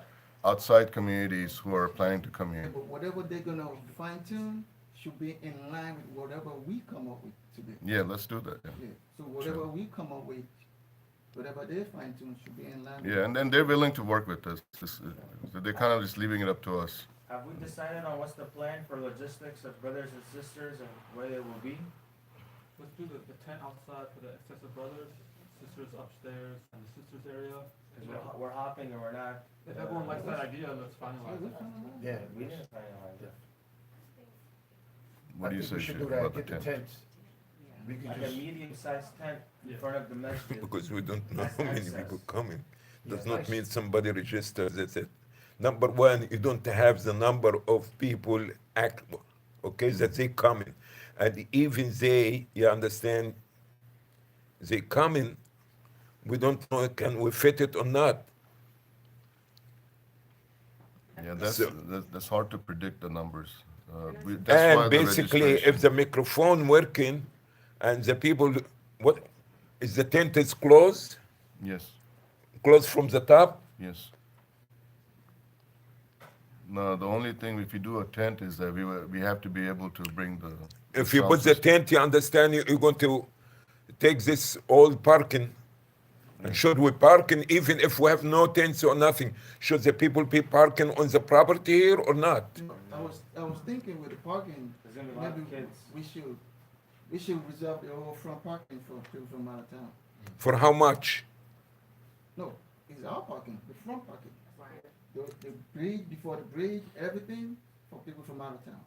outside communities who are planning to come here. But whatever they're gonna fine tune should be in line with whatever we come up with today. Yeah, let's do that. Yeah, Yeah, so whatever we come up with, whatever they fine tune should be in line. with- yeah, and then they're willing to work with us. So they're kind of just leaving it up to us. Have we decided on what's the plan for logistics of brothers and sisters and where they will be? Let's do the tent outside for the excessive brothers, sisters upstairs, and the sisters area. Because we're hopping and we're not. If everyone likes that idea, let's Yeah, finalize we it. finalize. Yeah. We didn't finalize it. What do you say, I think we should Sheikh, do that, about the get the tent? tents. We can Like a just, medium-sized tent in Yeah. front of the masjid. Because we don't know That's how many access. people coming. Does Yeah. not mean somebody registers, that's it. Number one, you don't have the number of people that they coming. And even they, you understand, they coming, we don't know can we fit it or not. Yeah, So- that's hard to predict the numbers. That's why And the basically, registration- if the microphone working and the people, what, is the tent is closed? Yes, Closed from the top? yes. No, the only thing, if you do a tent, is that we have to be able to bring the. If you sound put the system. tent, you understand, you're going to take this old parking, and should we parking even if we have no tents or nothing? Should the people be parking on the property here or not? I was thinking with the parking, There's gonna be a lot maybe of kids. we should reserve the whole front parking for people from out of town. For how much? No, it's our parking, the front parking. Right. The bridge, before the bridge, everything for people from out of town.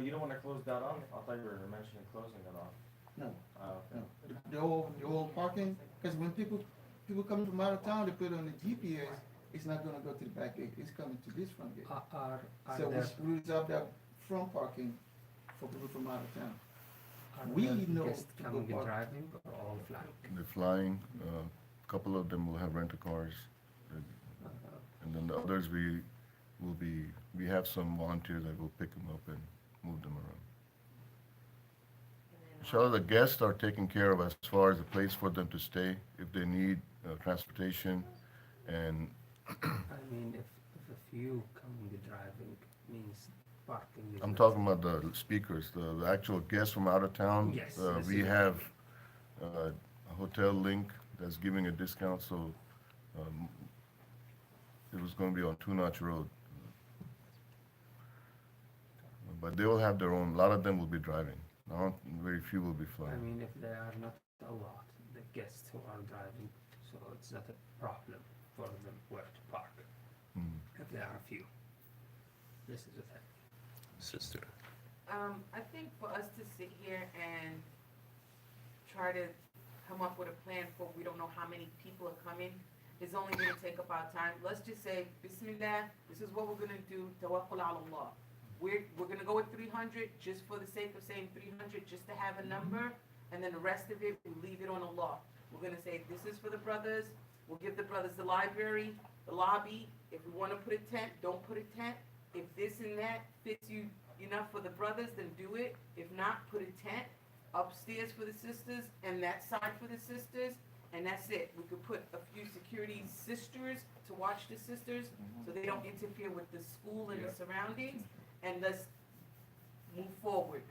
You don't wanna close that off? I thought you were mentioning closing it off. No, Oh, okay. no, the old parking, because when people coming from out of town, they put it on the GPS, it's not gonna go to the back gate, it's coming to this front gate. Are So there, we reserve that front parking for people from out of town. are we there know guests to coming go and park. driving or all flying? They're flying, a couple of them will have rental-cars, and then the others we have some volunteers that will pick them up and move them around. Inshallah, the guests are taken care of as far as a place for them to stay, if they need transportation, and I mean, if a few coming and driving means parking is I'm not- talking about the speakers, the actual guests from out of town. Yes, We have a hotel link that's giving a discount, so it was gonna be on Two Notch Road. But they will have their own, a lot of them will be driving. Very few will be I flying. mean, if there are not a lot, the guests who are driving, so it's not a problem for them where to park. Mm. If there are few. This is the thing. Sister. I think for us to sit here and try to come up with a plan for, we don't know how many people are coming, is only gonna take up our time. Let's just say, Bismillah, this is what we're gonna do, tawakkul ala Allah. We're gonna go with 300 just for the sake of saying 300, just to have a number, and then the rest of it, we leave it on Allah. We're gonna say, this is for the brothers, we'll give the brothers the library, the lobby. If we wanna put a tent, don't put a tent. If this and that fits you enough for the brothers, then do it. If not, put a tent upstairs for the sisters and that side for the sisters, and that's it. We could put a few security sisters to watch the sisters so they don't interfere with the school and the surroundings, and let's move forward.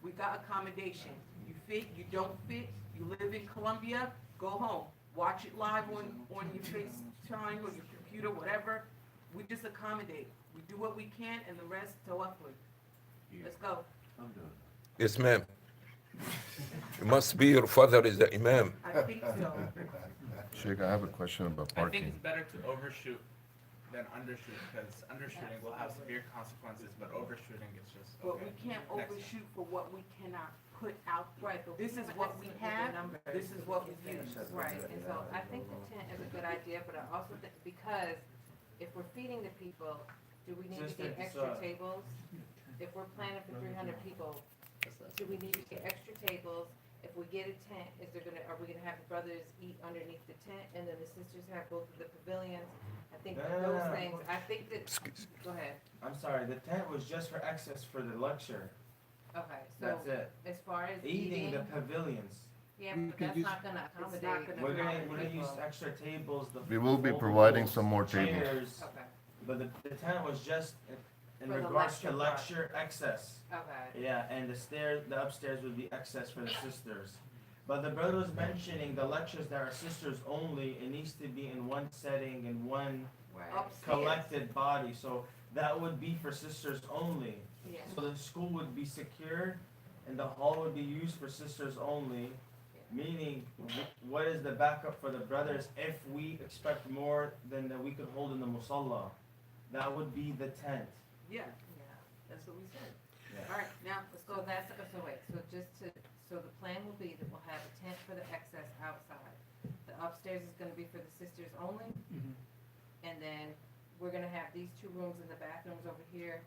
We got accommodation. You fit, you don't fit, you live in Colombia, go home. Watch it live on your FaceTime or your computer, whatever. We just accommodate. We do what we can, and the rest tawakkul. Let's go. Yes, ma'am. It must be your father is the imam. I think so. Sheikh, I have a question about I think parking. it's better to overshoot than undershoot, because undershooting will have severe consequences, but overshooting is just, But okay. we can't next. overshoot for what we cannot put out. Right, but This is what we have, this is what we use. Right, and so I think the tent is a good idea, but I also think, because if we're feeding the people, do we need to get extra tables? If we're planning for 300 people, do we need to get extra tables? If we get a tent, are we gonna have the brothers eat underneath the tent, and then the sisters have both of the pavilions? I think those things, I think that, go ahead, I'm sorry, the tent was just for access for the lecture. okay, so That's it. as far as Eating eating, the pavilions. yeah, You but can that's use- not gonna It's not accommodate. gonna We're gonna people. use extra tables, the. We will be foldables, providing some more tables. chairs, Okay, But the tent was just in For the regards to lecture lecture access. okay. Yeah, and the upstairs would be access for the sisters. But the brother was mentioning the lectures that are sisters only, it needs to be in one setting, in one Right. Upstairs. collected body, so that would be for sisters only. Yeah. So the school would be secured and the hall would be used for sisters only, meaning what is the backup for the brothers if we expect more than that we could hold in the musalla? That would be the tent. Yeah, Yeah. that's what we said. Yeah. All right, now, let's go So back. that's, so wait, so the plan will be that we'll have a tent for the excess outside. The upstairs is gonna be for the sisters only, and then we're gonna have these two rooms in the bathrooms over here.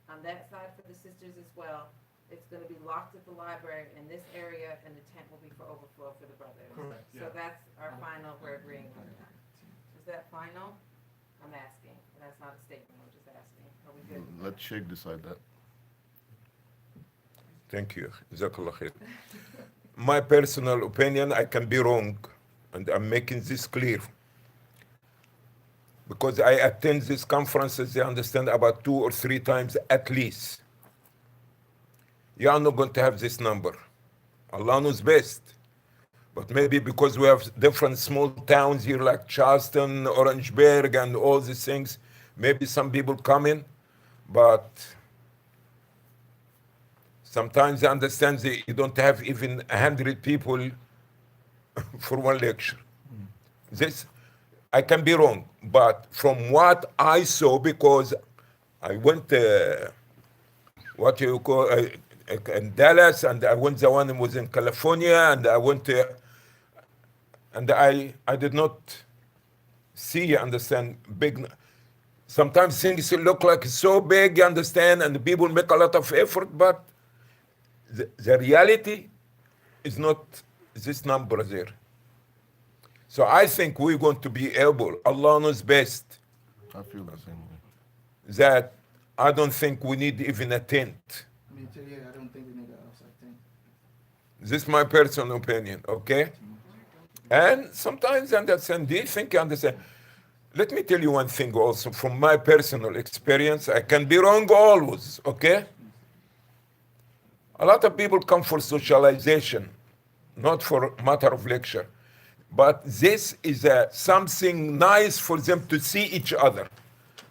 On that side for the sisters as well. It's gonna be locked at the library in this area, and the tent will be for overflow for the brothers. Correct. So that's our final, we're agreeing on that. Is that final? I'm asking, that's not a statement, I'm just asking. Are we good? Let Sheikh decide that. Thank you. Jazakallah khair. My personal opinion, I can be wrong, and I'm making this clear. Because I attend these conferences, they understand about 2 or 3 times at least. You are not going to have this number. Allah knows best. But maybe because we have different small towns here like Charleston, Orangeburg, and all these things, maybe some people come in, but sometimes I understand that you don't have even 100 people for one lecture. This, I can be wrong, but from what I saw, because I went, what you call, in Dallas, and I went, the one that was in California, and I went to, and I did not see, understand, big, sometimes things look like so big, you understand, and the people make a lot of effort, but the reality is not this number there. So I think we're going to be able, Allah knows best, I feel the same way. that I don't think we need even a tent. Me too, yeah, I don't think we need an outside tent. This is my personal opinion, okay? And sometimes I understand, do you think you understand? Let me tell you one thing also from my personal experience. I can be wrong always, okay? A lot of people come for socialization, not for matter of lecture. But this is something nice for them to see each other.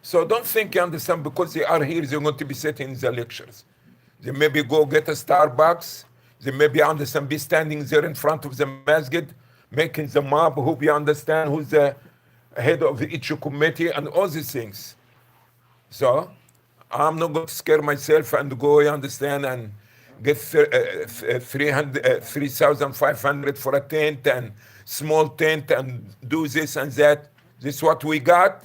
So don't think you understand because they are here, they're going to be sitting in the lectures. They maybe go get a Starbucks. They maybe understand be standing there in front of the masjid, making the map, hope you understand who's the head of each committee and all these things. So I'm not going to scare myself and go, you understand, and get 3,500 for a tent and small tent and do this and that. This is what we got.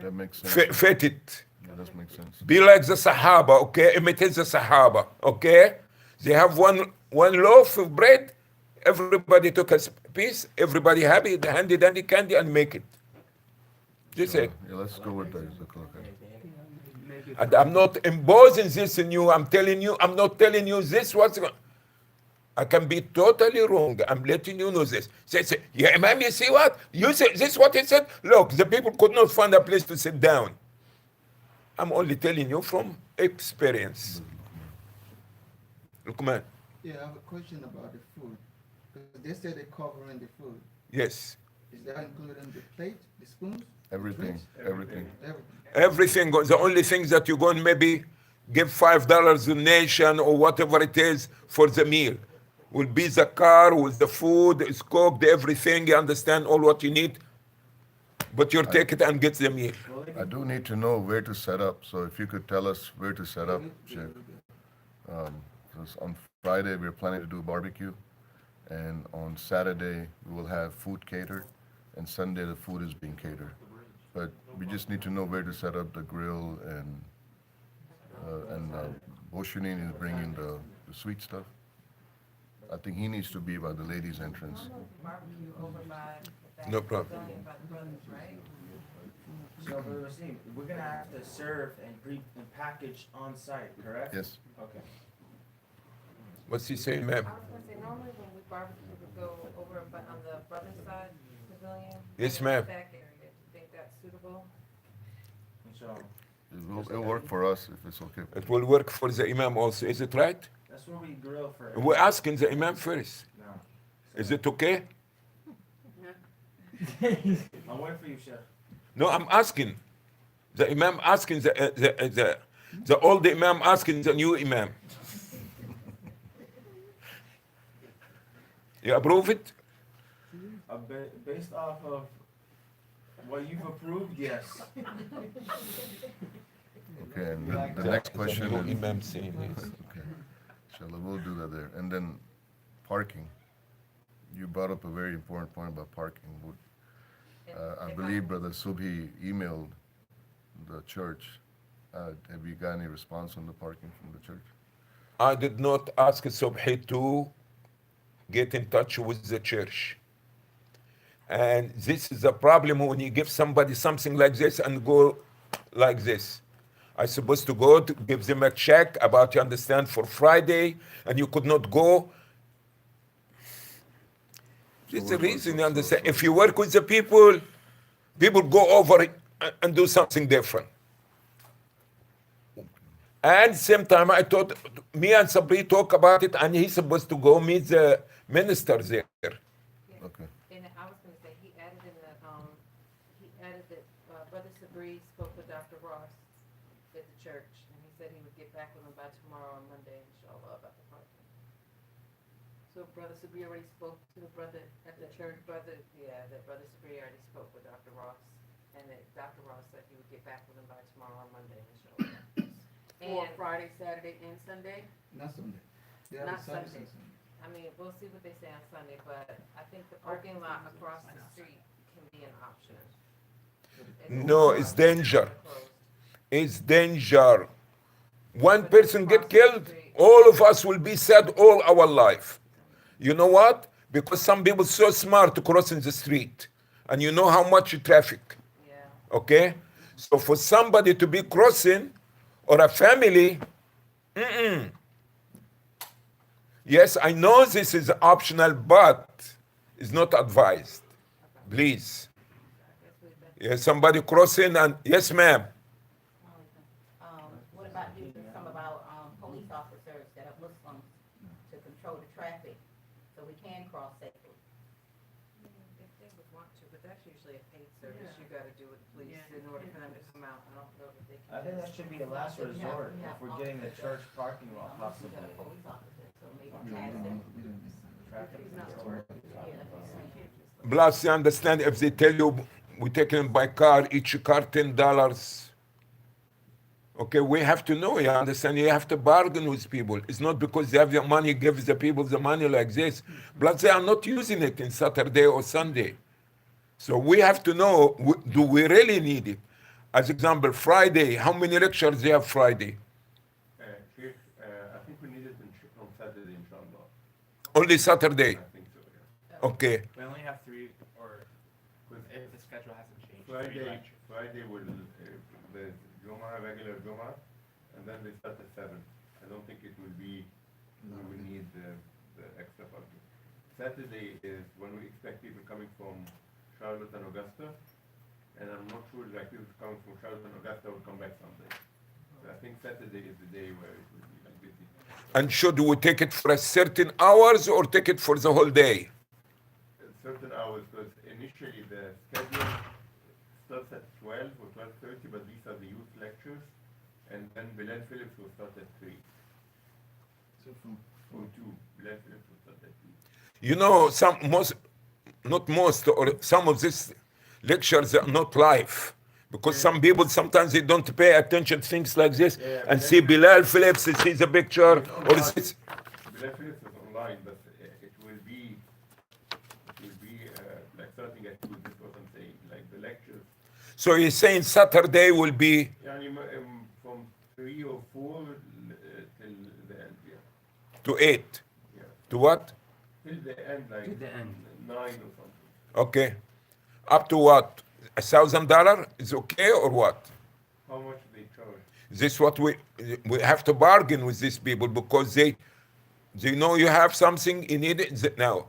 That makes sense. Fit it. Yeah, that makes sense. Be like the Sahaba, okay? Imitate the Sahaba, okay? They have one loaf of bread. Everybody took a piece. Everybody happy. They handed any candy and make it. This is it. Yeah, let's go with that. And I'm not imposing this on you. I'm telling you, I'm not telling you this what's going. I can be totally wrong. I'm letting you know this. Say, yeah, Imam, you see what? You say this is what he said? Look, the people could not find a place to sit down. I'm only telling you from experience. Look, man. Yeah, I have a question about the food. Because they say they're covering the food. Yes. Is that including the plate, the spoons? Everything, drinks? everything. Everything. The only thing that you're going to maybe give $5 donation or whatever it is for the meal will be the car with the food, it's cooked, everything. You understand all what you need, but you take it and get the meal. I do need to know where to set up. So if you could tell us where to set up, Sheikh. Because on Friday we're planning to do barbecue, and on Saturday we will have food catered, and Sunday the food is being catered. But we just need to know where to set up the grill, and Boshunin is bringing the sweet stuff. I think he needs to be by the ladies' entrance. Barbecue over by the back. No problem. By the brothers, right? So, Brother Wasim, we're gonna have to serve and package on site, correct? Yes. Okay. What's he saying, ma'am? I was gonna say, normally when we barbecue, we go over but on the brother's side pavilion. Yes, and ma'am. the back area. Do you think that's suitable? So, It'll work for us if it's okay. It will work for the imam also. Is it right? that's where we grill for. We're asking the imam first. No. Is it okay? I'm waiting for you, Sheikh. No, I'm asking. The imam asking the old imam asking the new imam. You approve it? Based off of what you've approved, yes. Okay, and the next question The is, new imam saying yes. okay, inshallah, we'll do that there. And then parking. You brought up a very important point about parking. I believe Brother Subhi emailed the church. Have you got any response on the parking from the church? I did not ask Subhi to get in touch with the church. And this is a problem when you give somebody something like this and go like this. I'm supposed to go to give them a check about, you understand, for Friday, and you could not go. This is the reason, you understand. If you work with the people, people go over it and do something different. And same time, I thought me and Sabri talk about it, and he's supposed to go meet the minister there. Yeah. Okay. And I was gonna say, he added that, Brother Sabri spoke with Dr. Ross at the church, and he said he would get back with him by tomorrow or Monday, inshallah, about the parking. So Brother Sabri already spoke to the brother at the church, that Brother Sabri already spoke with Dr. Ross, and that Dr. Ross said he would get back with him by tomorrow or Monday, inshallah. For And, Friday, Saturday, and Sunday? Not Sunday. They have Not a service Sunday. on Sunday. I mean, we'll see what they say on Sunday, but I think the parking lot across the street can be an option. No, it's danger. Closed. It's danger. One person get killed, all of us will be sad all our life. You know what? Because some people so smart to cross in the street, and you know how much traffic. Yeah. Okay, so for somebody to be crossing, or a family, yes, I know this is optional, but it's not advised. Please. Yes, somebody crossing, and yes, ma'am. What about using some of our police officers that are Muslims to control the traffic so we can cross safely? If they would want to, but that's usually a paid service, you gotta do with police in order for them to come out, I don't know if they can. I think that should be a last resort if we're getting the church parking lot possibly. Police officers, so maybe task them. Traffic control. Plus, you understand, if they tell you we take them by car, each car $10. Okay, we have to know, you understand? You have to bargain with people. It's not because they have the money, give the people the money like this. Plus, they are not using it in Saturday or Sunday. So we have to know, do we really need it? As example, Friday, how many lectures they have Friday? Sheikh, I think we need it on Saturday, inshallah. Only Saturday? I think so, yeah. Okay. We only have 3, or if the schedule hasn't changed. 3 Friday lectures. will, the Jum'ah, regular Jum'ah, and then they start at 7. I don't think it will be, we will need the extra parking. Saturday is when we expect people coming from Charlotte and Augusta, and I'm not sure like people coming from Charlotte and Augusta will come back Sunday. So I think Saturday is the day where it will be like busy. And should we take it for a certain hours or take it for the whole day? Certain hours, because initially the schedule starts at 12 or 12:30, but these are the youth lectures, and then Bilal Phillips will start at 3. So from Or 2, Bilal Phillips will start at 2. You know, not most, or some of these lectures are not live. Because some people, sometimes they don't pay attention to things like this, and see Bilal Phillips, see the picture, or Bilal Phillips is online, but it will be like starting at 2, this is what I'm saying, like the lectures. so you're saying Saturday will be Yani, from 3 or 4 till the end, yeah. to 8. Yeah. To what? Till the end, like To the end. 9 or something. Okay. Up to what? $1,000 is okay or what? How much they charge? This what we have to bargain with these people, because they know you have something, you need it now.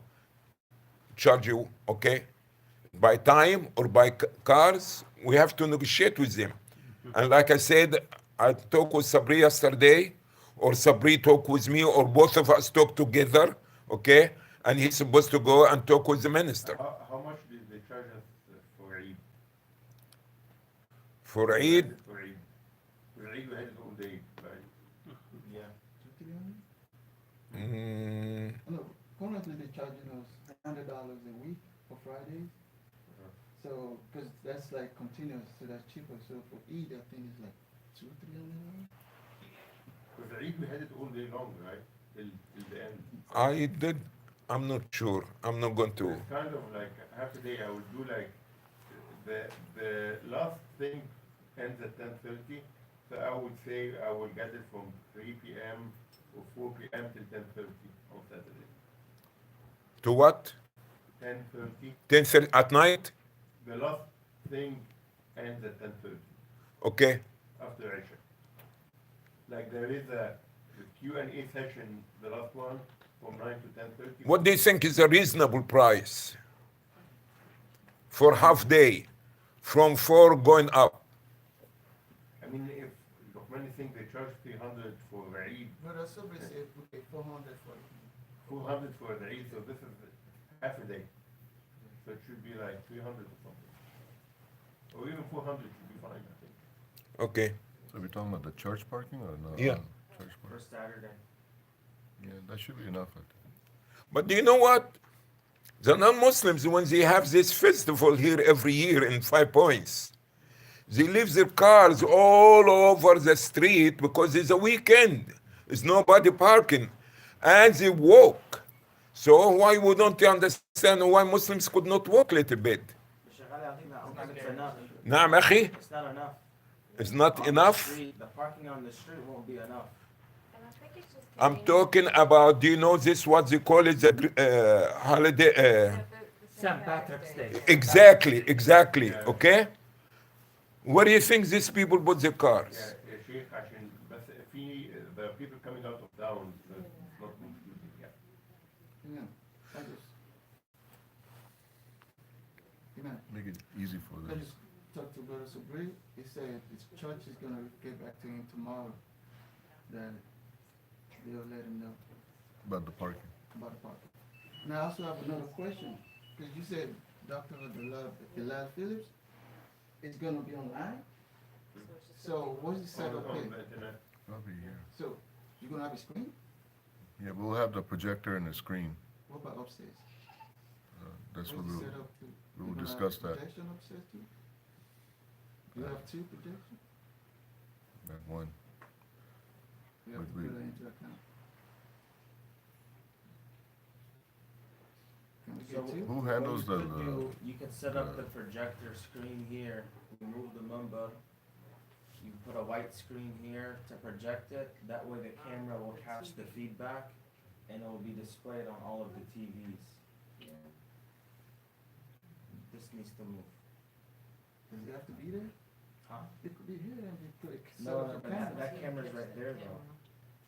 Charge you, okay? By time or by cars, we have to negotiate with them. And like I said, I talked with Sabri yesterday, or Sabri talked with me, or both of us talk together, okay? And he's supposed to go and talk with the minister. How much did they charge us for Eid? For Eid, For Eid. For Eid, we had it all day, right? Yeah. No, currently they're charging us $100 a week for Fridays. So, because that's like continuous, so that's cheaper. So for Eid, I think it's like $200-300. For Eid, we had it all day long, right? Till the end. I'm not sure. I'm not going to. It's kind of like half a day. I would do like the last thing ends at 10:30. So I would say I will get it from 3 p.m. or 4 p.m. till 10:30 on Saturday. To what? 10:30. 10:30 at night? The last thing ends at 10:30 Okay. after Isha. Like there is a Q&A session, the last one, from 9 to 10:30. What do you think is a reasonable price for half day from 4 going up? I mean, if many think they charge 300 for the Eid, But also we say we pay 400 for it. 400 for the Eid, so this is half a day. So it should be like 300 or something. Or even 400 should be fine, I think. Okay. So we're talking about the church parking or no? Yeah. Church For parking. Saturday. Yeah, that should be enough, I think. But do you know what? The non-Muslims, when they have this festival here every year in 5 Points, they leave their cars all over the street because it's a weekend. There's nobody parking. And they walk. So why wouldn't you understand why Muslims could not walk a little bit? Sheikh Ali, I think that's enough. نعم أخي. It's not enough. It's not On enough. The street, the parking on the street won't be enough. And I think it's just. I'm talking about, do you know this, what they call it, the holiday? St. Patrick's Day. Exactly, okay? Where do you think these people put their cars? Yeah, Sheikh, عشان بس في the people coming out of town, it's not included, yeah. Amen. I just, amen. Make it easy for I them. just talked to Brother Sabri. He said his church is gonna get back to him tomorrow. That they'll let him know About the parking. about the parking. Now I also have another question, because you said Dr. Adly Phillips is gonna be online. So what's the setup On here? the internet. Probably here. So you're gonna have a screen? Yeah, we'll have the projector and the screen. What about upstairs? That's what What's the we'll, setup too? we You will gonna have discuss that. Projection upstairs too? You have 2 projections? That one. You have to But we- put that into account. Can we So get 2? Who handles what the, you could do, you can set up the- the projector screen here, remove the mumba. You put a white screen here to project it, that way the camera will catch the feedback and it will be displayed on all of the TVs. This needs to move. Does it have to be there? Huh? It could be here and you put it. No, but that camera's right there though.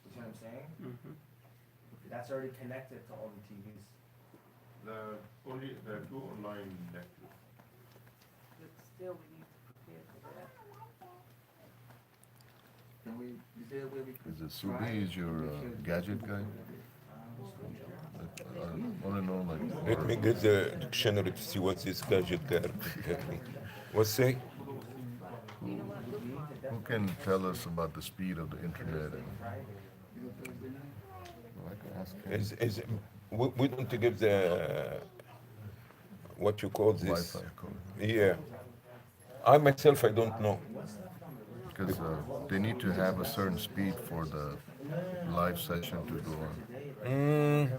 You see what I'm saying? Mhm. That's already connected to all the TVs. The 2 online lectures. But still, we need to prepare for that. Can we, is there a way we could? is it try Subi, is your to make sure gadget people guy? put it there? I wanna know, like. Let me get the dictionary to see what this gadget got exactly. What's say? Who can tell us about the speed of the internet? And, You know, Thursday night? well, I can ask him. We don't give the, what you call this? Wi-Fi code. Yeah. I myself, I don't know. Because they need to have a certain speed for the live session to go on. Mm,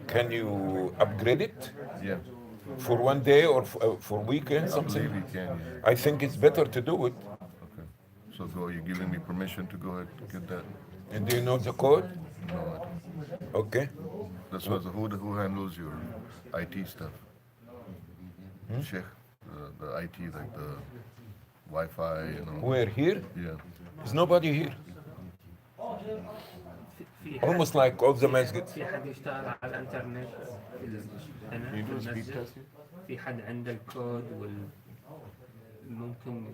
can you upgrade it Yeah, for one day or for weekend, I something? believe you can, yeah. I think it's better to do it. Okay. So you're giving me permission to go ahead and get that? And do you know the code? No, I don't. Okay. That's what, who handles your IT stuff? Sheikh, the IT, like the Wi-Fi and all? We're here. Yeah. There's nobody here. في Almost like all the masjid. في حد يشتغل على الانترنت هنا في المسجد في حد عنده الكود ممكن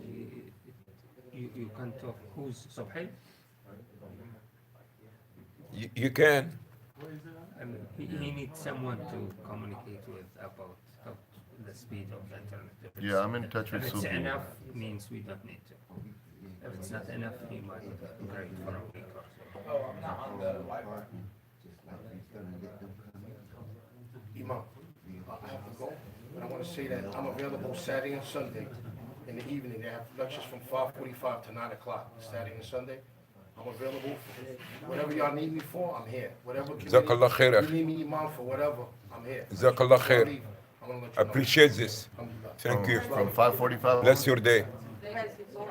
you can talk who's صبحي You can. and he needs someone to communicate with about the speed of the internet. If Yeah, I'm in touch with if it's Subi. enough means we don't need to. If it's not enough, he might break for a week or so. Parking, just like he's gonna let them come in. Imam, I have to go, but I want to say that I'm available Saturday and Sunday in the evening. They have lectures from 5:45 to 9 o'clock, Saturday and Sunday. I'm available for whatever y'all need me for, I'm here. Whatever Jazakallah khair, you need me, Imam, for whatever, I'm here. Jazakallah khair. I'm gonna let you know. Appreciate this. Alhamdulillah. Thank you. From 5:45? Bless your day. I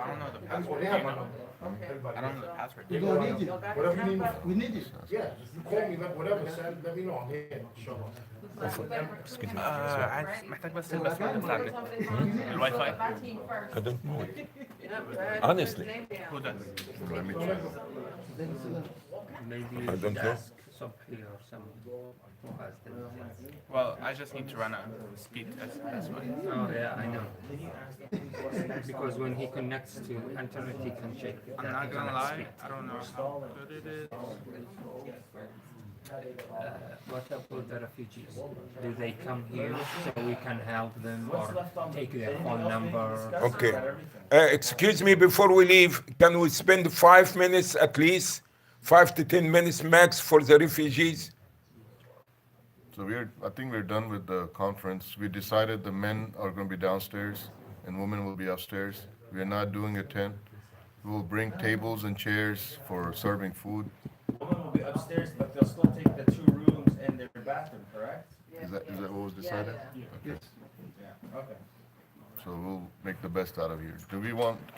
don't know the Oh, password. they have my number. I don't know the password. We're gonna need you. Whatever you need me, We need you. yeah, you call me, whatever, let me know, I'm here, sure. Excuse me. محتاج بس الباسورد بتاع الواي فاي. I don't know it. Honestly, هو ده. Let me check. Maybe I you don't should know. ask Subhi or someone who has the details. Well, I just need to run a speed test. That's why. Oh yeah, I know. Because when he connects to internet, he can check. I'm the not gonna internet lie. speed. I don't know how good it is. What about the refugees? Do they come here so we can help them or take their phone number? Okay. Excuse me, before we leave, can we spend 5 minutes at least, 5 to 10 minutes max for the refugees? So I think we're done with the conference. We decided the men are going to be downstairs and women will be upstairs. We are not doing a tent. We will bring tables and chairs for serving food. Women will be upstairs, but they'll still take the 2 rooms and their bathroom, correct? Is that what was decided? Yeah, okay. So we'll make the best out of here.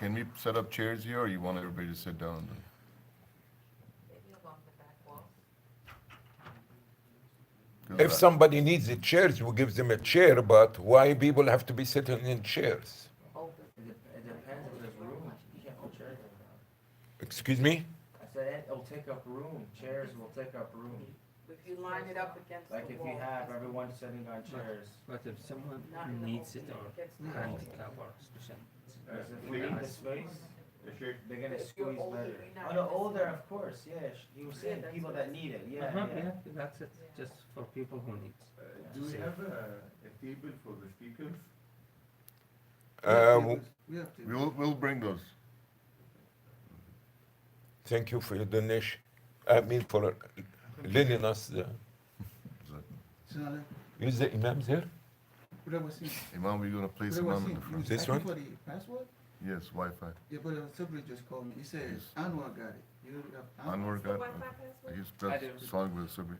Can we set up chairs here or you want everybody to sit down? Maybe along the back wall. If somebody needs the chairs, we give them a chair, but why people have to be sitting in chairs? It depends if there's room. You can't put chairs in there. Excuse me? I said it'll take up room. Chairs will take up room. If you line it up against the wall. Like if you have everyone sitting on chairs. But if someone needs it or handicap or special. If we need the space, they're gonna If you're squeeze older, better. you're not Oh, the gonna older, sit. of course, yeah. He was saying that's people what- that need it, yeah, Yeah, yeah. that's it. Just for people who need. Do we have a table for the speakers? We have to. We'll bring those. Thank you for your donation. I mean, for lending us the. Shana, Use the imams here? what was he? Imam, we're going to place What was Imam he? in the He front. was This asking one? for the password? Yes, Wi-Fi. Yeah, but somebody just called me. He says Yes. Anwar got it. You have Anwar got Wi-Fi password? He's I that do. song with Subhi.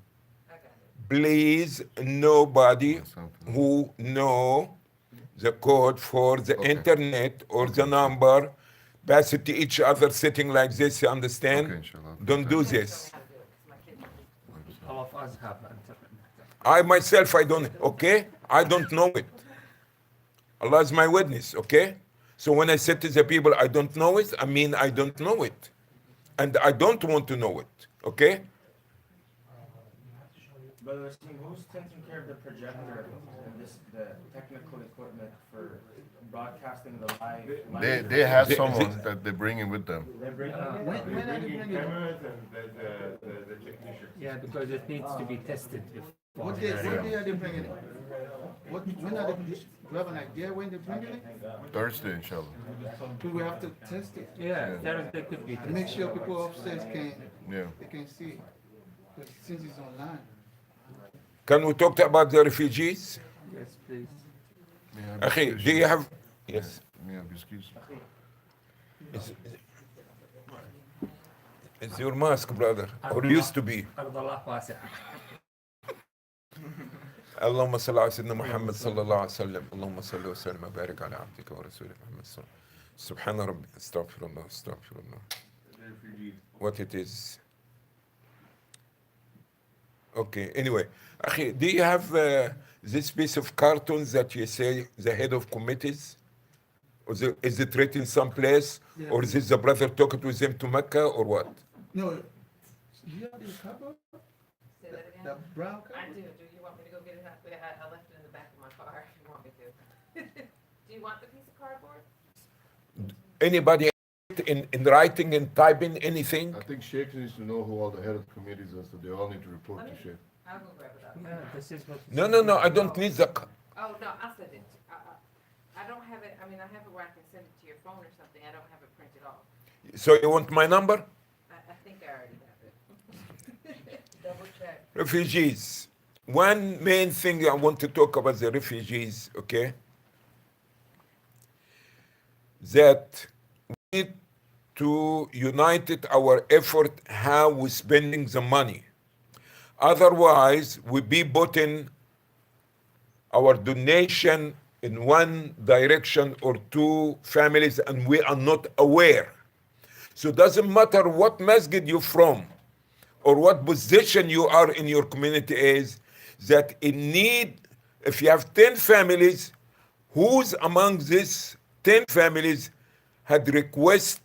I got it. Please, nobody Something. who know the code for the Okay. internet or the number, pass it to each other sitting like this, you understand? Okay, inshallah. Don't do Tell me this. how to do it, 'cause my kids don't do it. All of us have internet. I myself, I don't, okay? I don't know it. Allah is my witness, okay? So when I said to the people, I don't know it, I mean I don't know it. And I don't want to know it, okay? Brother Wasim, who's taking care of the projector and the technical equipment for broadcasting the live? They have someone that they bring in with them. They bring When are they Bringing bringing it? cameras and the technicians. Yeah, because it needs to be tested before. What day are they bringing it? When are they, do you have an idea when they're bringing it? Thursday, inshallah. Do we have to test it? Yeah, Thursday could be Make tested. sure people upstairs Yeah. they can see it. 'Cause since it's online. Can we talk about the refugees? Yes, please. May I have Akhi, excuse? do you have, yes. May I have excuse? It's your mask, brother, or used to be. أرض الله واسعة. اللهم صل على سيدنا محمد صلى الله عليه وسلم اللهم صل وسلم وبارك على عبدك ورسولك محمد صلى الله عليه وسلم سبحان ربي استغفر الله استغفر الله The refugees. what it is. Okay, anyway, Akhi, do you have this piece of cartons that you say the head of committees? Or is it written someplace? Yeah. Or is this the brother talking with them to Mecca or what? No, you have the cover? Say that again? The brown I cover? do. Do you want me to go get it? I left it in the back of my car if you want me to. Do you want the piece of cardboard? Anybody in writing and typing anything? I think Sheikh needs to know who all the head of committees are, so they all need to report to Sheikh. I'll go grab it up. Yeah, this is what. No, I don't need the. Oh, no, I'll send it. I don't have it, I mean, I have it where I can send it to your phone or something. I don't have it printed off. So you want my number? I think I already have it. Double check. Refugees. One main thing I want to talk about the refugees, okay? That we need to unite our effort how we're spending the money. Otherwise, we be putting our donation in one direction or two families and we are not aware. So it doesn't matter what masjid you're from or what position you are in your community is, that in need, if you have 10 families, who's among these 10 families had request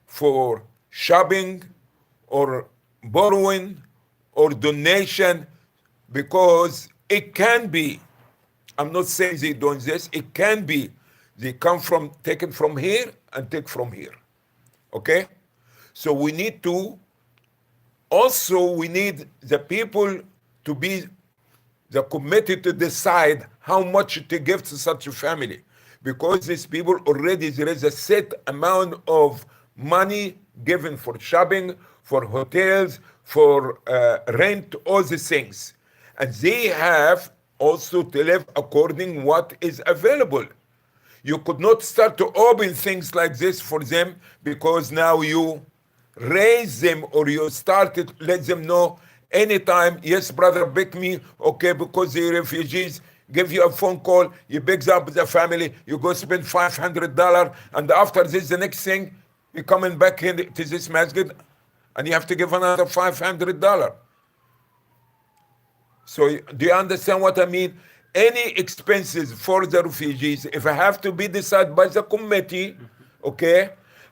for shopping or borrowing or donation, because it can be, I'm not saying they're doing this, it can be they come from, taken from here and take from here. Okay? So we need to, also we need the people to be the committee to decide how much to give to such a family, because these people already, there is a set amount of money given for shopping, for hotels, for rent, all these things, and they have also to live according what is available. You could not start to open things like this for them, because now you raise them, or you started let them know anytime, yes brother, pick me, okay, because they're refugees, give you a phone call, you pick up the family, you go spend $500, and after this, the next thing, you're coming back in to this masjid, and you have to give another $500. So do you understand what I mean? Any expenses for the refugees, if it have to be decided by the committee, okay,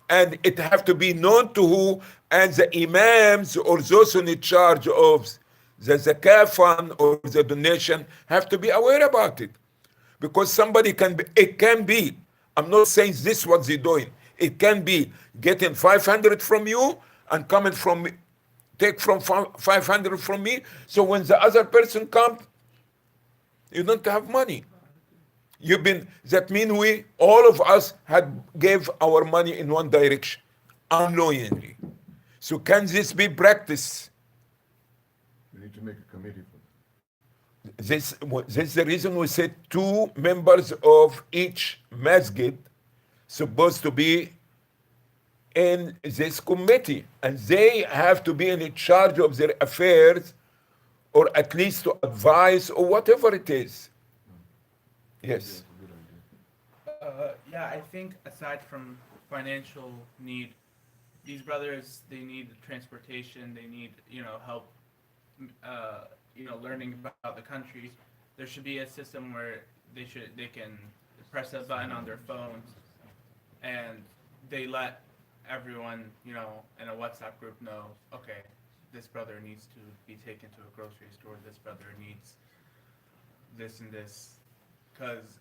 and it have to be known to who, and the imams or those in charge of the zakah fund or the donation have to be aware about it. Because somebody can be, it can be, I'm not saying this what they're doing, it can be getting 500 from you and coming from, take from 500 from me, so when the other person comes, you don't have money. You've been, that means we, all of us had gave our money in one direction, unknowingly. So can this be practiced? We need to make a committee for that. This is the reason we said 2 members of each masjid supposed to be in this committee, and they have to be in charge of their affairs, or at least to advise, or whatever it is. Yes. Yeah, I think aside from financial need, these brothers, they need transportation, they need, help, learning about the country. There should be a system where they can press a button on their phones and they let everyone, in a WhatsApp group know, okay, this brother needs to be taken to a grocery store, this brother needs this and this. Because,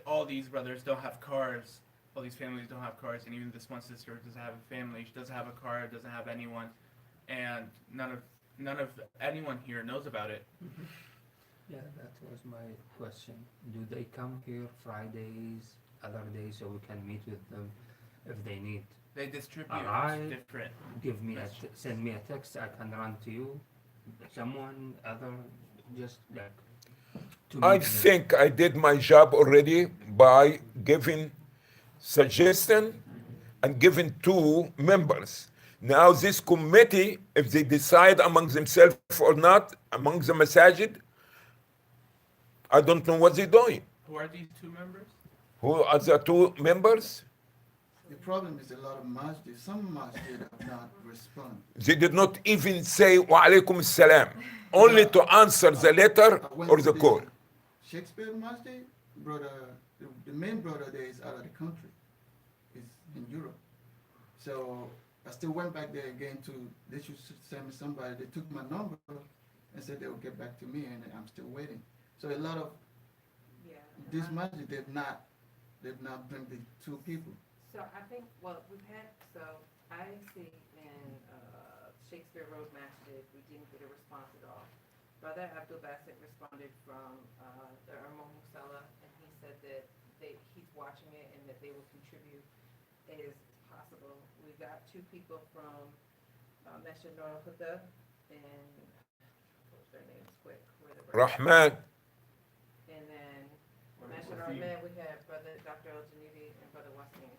all these brothers don't have cars, all these families don't have cars, and even this one sister doesn't have a family, she doesn't have a car, doesn't have anyone, and none of anyone here knows about it. Yeah, that was my question. Do they come here Fridays, other days, so we can meet with them if they need? They distribute Alright. different. Give me send me a text, I can run to you. Someone other, just like. I think I did my job already by giving suggestion and giving 2 members. Now this committee, if they decide among themselves or not, among the masajid, I don't know what they're doing. Who are these 2 members? Who are the 2 members? The problem is a lot of masjid, some masjid have not responded. They did not even say wa alaikum salam, only to answer the letter or the call. Shakespeare Masjid, brother, the main brother there is out of the country, is in Europe. So I still went back there again they should send me somebody. They took my number and said they would get back to me, and I'm still waiting. So a lot of this masjid, they've not bring the 2 people. So I think, I see in Shakespeare Road Masjid, we didn't get a response at all. Brother Abdul Basit responded from the Irma Musala, and he said that he's watching it and that they will contribute as possible. We got 2 people from Mesha Nur Huda and what was their names? Quick, Rahman. And then Mesha Rahman, we had brother Dr. El Janidi and brother Wasim.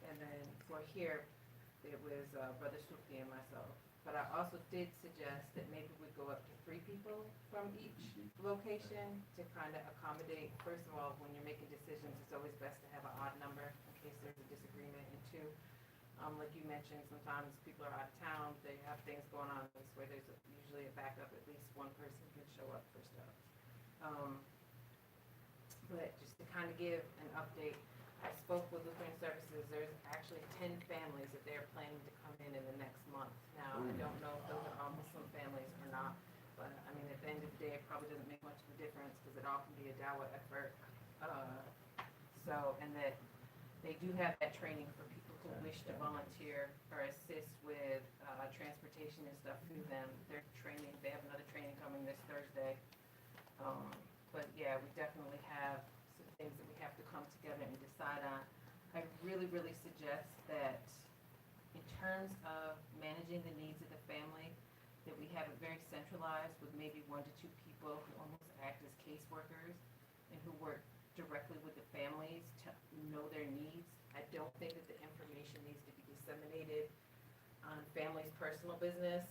And then for here, it was brother Sufi and myself. But I also did suggest that maybe we go up to 3 people from each location to kind of accommodate. First of all, when you're making decisions, it's always best to have an odd number in case there's a disagreement. And 2, like you mentioned, sometimes people are out of town, they have things going on this way. There's usually a backup, at least one person can show up for stuff. But just to kind of give an update, I spoke with Lutheran Services, there's actually 10 families that they're planning to come in the next month. Now, I don't know if those are all Muslim families or not, but I mean, at the end of the day, it probably doesn't make much of a difference because it all can be a dawah effort. And that they do have that training for people who wish to volunteer or assist with transportation and stuff through them. They're training, they have another training coming this Thursday. But yeah, we definitely have some things that we have to come together and decide on. I really, really suggest that in terms of managing the needs of the family, that we have it very centralized with maybe 1 to 2 people who almost act as caseworkers and who work directly with the families to know their needs. I don't think that the information needs to be disseminated on families' personal business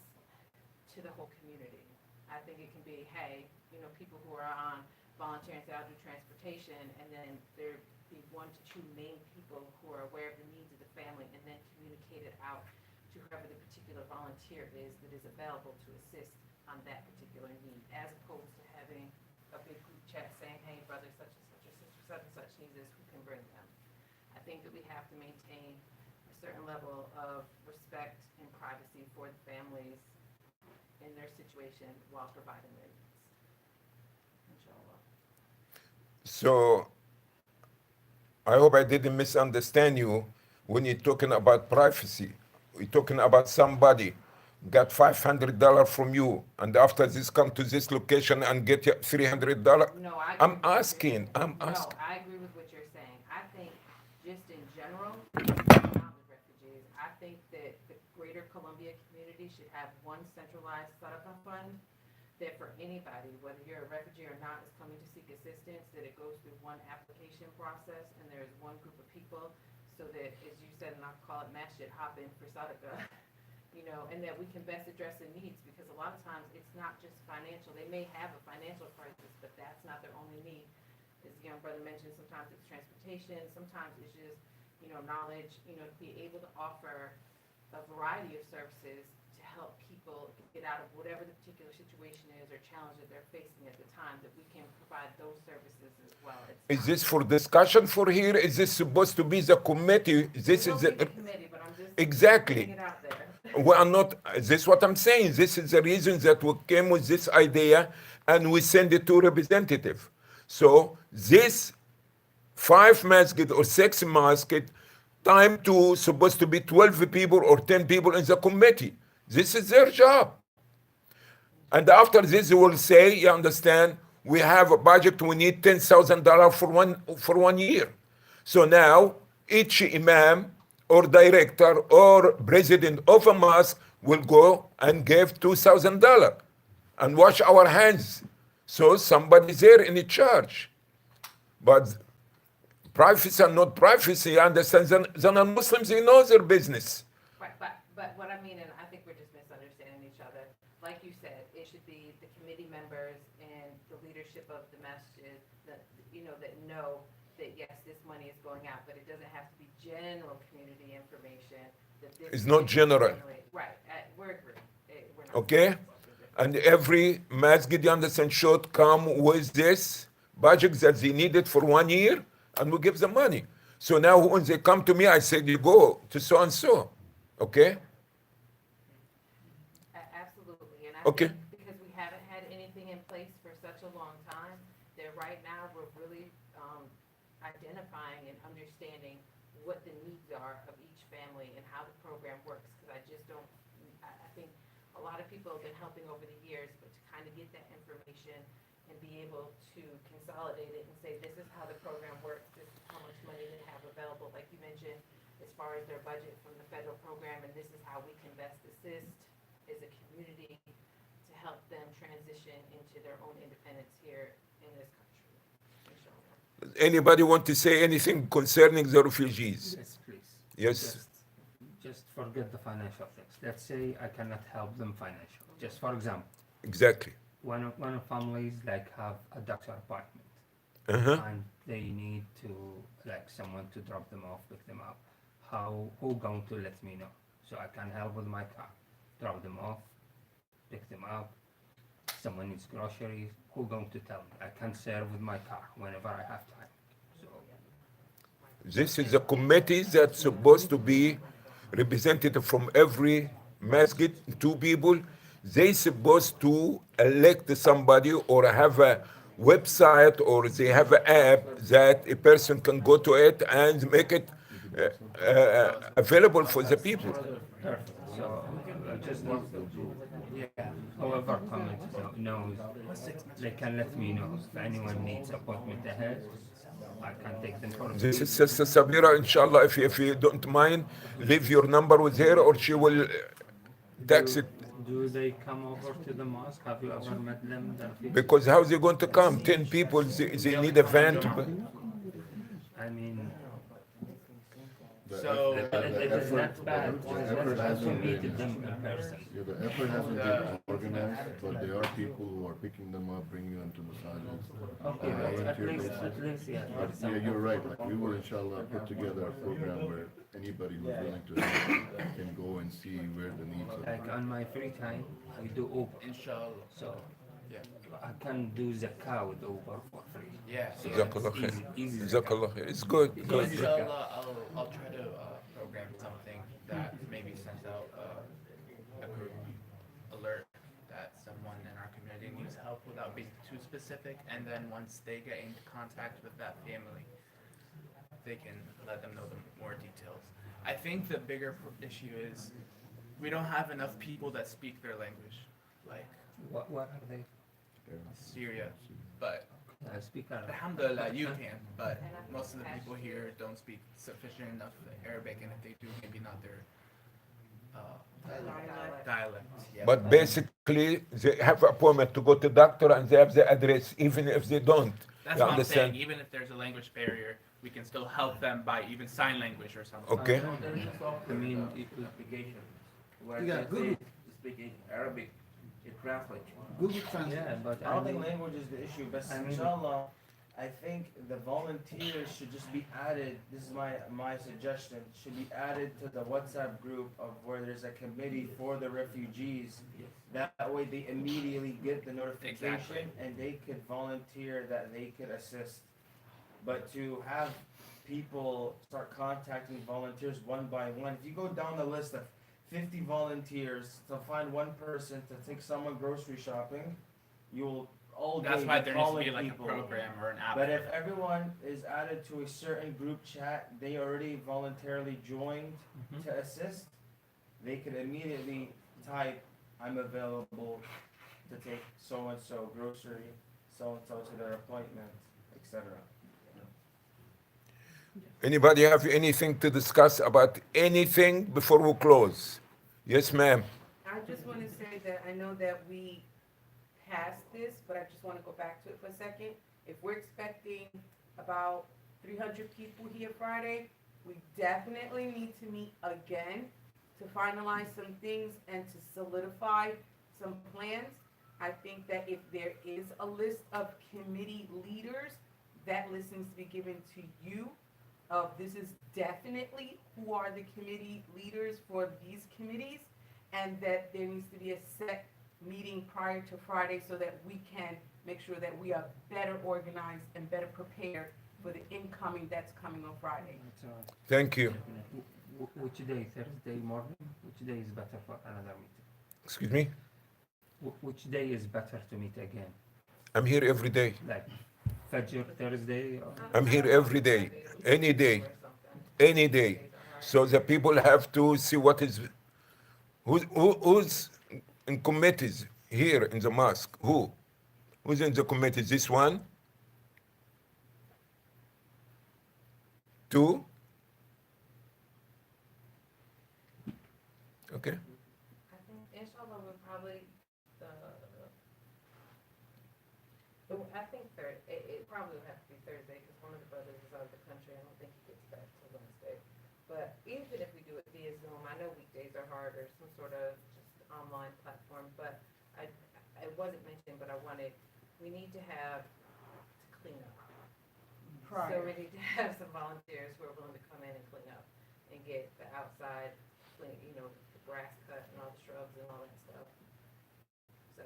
to the whole community. I think it can be, hey, you know, people who are on volunteering to do transportation, and then there be 1 to 2 main people who are aware of the needs of the family, and then communicate it out to whoever the particular volunteer is that is available to assist on that particular need, as opposed to having a big group chat saying, hey, brother such and such or sister such and such needs this, who can bring them? I think that we have to maintain a certain level of respect and privacy for the families in their situation while providing their needs. Inshallah. So I hope I didn't misunderstand you when you're talking about privacy. We're talking about somebody got $500 from you, and after this come to this location and get you $300. No, I I'm agree with asking. No, I agree with what you're saying. I think just in general, not with refugees, I think that the greater Columbia community should have one centralized sadaqah fund that for anybody, whether you're a refugee or not, is coming to seek assistance, that it goes through one application process and there's one group of people, so that, as you said, and I'll call it masjid hopping for sadaqah, you know, and that we can best address their needs, because a lot of times it's not just financial. They may have a financial crisis, but that's not their only need. As the young brother mentioned, sometimes it's transportation, sometimes it's just, you know, knowledge, you know, to be able to offer a variety of services to help people get out of whatever the particular situation is or challenge that they're facing at the time, that we can provide those services as well. Is this for discussion for here? Is this supposed to be the committee? This is the committee, but I'm just exactly. putting it out there. We are not, this is what I'm saying. This is the reason that we came with this idea and we send it to representative. So this 5 masjid or 6 masjid, time to supposed to be 12 people or 10 people in the committee. This is their job. And after this, they will say, you understand, we have a budget, we need $10,000 for one year. So now each imam or director or president of a mosque will go and give $2,000 and wash our hands. So somebody's there in charge. But privacy and not privacy, understand, the non-Muslims, they know their business. Right, but what I mean, and I think we're just misunderstanding each other, like you said, it should be the committee members and the leadership of the masjid that, you know, that yes, this money is going out, but it doesn't have to be general community information. It's not general. Right, we're agreeing. We're not Okay? And every masjid, you understand, should come with this budget that they needed for 1 year, and we give them money. So now when they come to me, I said, you go to so and so. Okay? Absolutely. And I Okay. think because we haven't had anything in place for such a long time, that right now we're really identifying and understanding what the needs are of each family and how the program works. Because I think a lot of people have been helping over the years, but to kind of get that information and be able to consolidate it and say, this is how the program works, this is how much money they have available, like you mentioned, as far as their budget from the federal program, and this is how we can best assist as a community to help them transition into their own independence here in this country. Anybody want to say anything concerning the refugees? Yes, please. Yes. Just forget the financial things. Let's say I cannot help them financially. Just for example, Exactly. one of families like have a doctor appointment, and they need to like someone to drop them off, pick them up. Who going to let me know so I can help with my car, drop them off, pick them up. Someone needs groceries. Who going to tell me? I can serve with my car whenever I have time. So This is a committee that's supposed to be representative from every masjid, 2 people. They supposed to elect somebody or have a website or they have an app that a person can go to it and make it available for the people. Perfect. So I just need whoever comments knows, they can let me know if anyone needs appointment ahead. I can take them for This is Sister Sabira, inshallah, if you don't mind, leave your number with her or she will text it. Do they come over to the mosque? Have you ever met them? Because how are they going to come? 10 people, they need a van to... I mean, So, it is not bad. It's bad to meet them in person. Yeah, the effort hasn't been organized, but there are people who are picking them up, bringing them to the silence. Okay, but at least, yeah. But yeah, you're right. Like, we will, inshallah, put together a program where anybody who's willing to help can go and see where the needs are. Like on my free time, I do Uber. inshallah. So Yeah. I can do Zakah with Uber for free. Yeah. Jazakallah khair. Easy. Jazakallah khair. It's good. So Good. inshallah, I'll try to program something that maybe sends out a group alert that someone in our community needs help without being too specific, and then once they get in contact with that family, they can let them know the more details. I think the bigger issue is we don't have enough people that speak their language, like What are they? Syria, but I speak Arabic. alhamdulillah, you can, but most of the people here don't speak sufficient enough Arabic, and if they do, maybe not their dialect. Yeah. But basically, they have an appointment to go to doctor and they have the address, even if they don't. That's You what I'm saying. understand? Even if there's a language barrier, we can still help them by even sign language or something. Okay. I mean, application where Yeah, they Google. speak in Arabic, it translates. Google Translate. yeah, but I don't think language is the issue, but I mean- inshallah, I think the volunteers should just be added, this is my suggestion, should be added to the WhatsApp group of where there's a committee for the refugees. That way they immediately get the notification Exactly. and they could volunteer that they could assist. But to have people start contacting volunteers one by one, if you go down the list of 50 volunteers to find one person to take someone grocery shopping, you'll all day That's why be there needs to calling be like people. a program or an app. But if everyone is added to a certain group chat, they already voluntarily joined to assist, they could immediately type, I'm available to take so-and-so grocery, so-and-so to their appointment, etc. Anybody have anything to discuss about anything before we close? Yes, ma'am. I just want to say that I know that we passed this, but I just want to go back to it for a second. If we're expecting about 300 people here Friday, we definitely need to meet again to finalize some things and to solidify some plans. I think that if there is a list of committee leaders, that list needs to be given to you. This is definitely who are the committee leaders for these committees, and that there needs to be a set meeting prior to Friday so that we can make sure that we are better organized and better prepared for the incoming that's coming on Friday. Thank you. Which day? Thursday morning? Which day is better for another meeting? Excuse me? Which day is better to meet again? I'm here every day. Like Fajr Thursday? Or? I'm here every day, any day, any day. So the people have to see what is, who's in committees here in the mosque. Who's in the committee? This one? Two? Okay. I think inshallah we'll probably, I think it probably will have to be Thursday because one of the brothers is out of the country. I don't think he gets back till Wednesday. But even if we do it via Zoom, I know weekdays are hard or some sort of just online platform, but I wasn't mentioned, but we need to have to clean up. So we need to have some volunteers who are willing to come in and clean up and get the outside clean, the grass cut and all the shrubs and all that stuff. So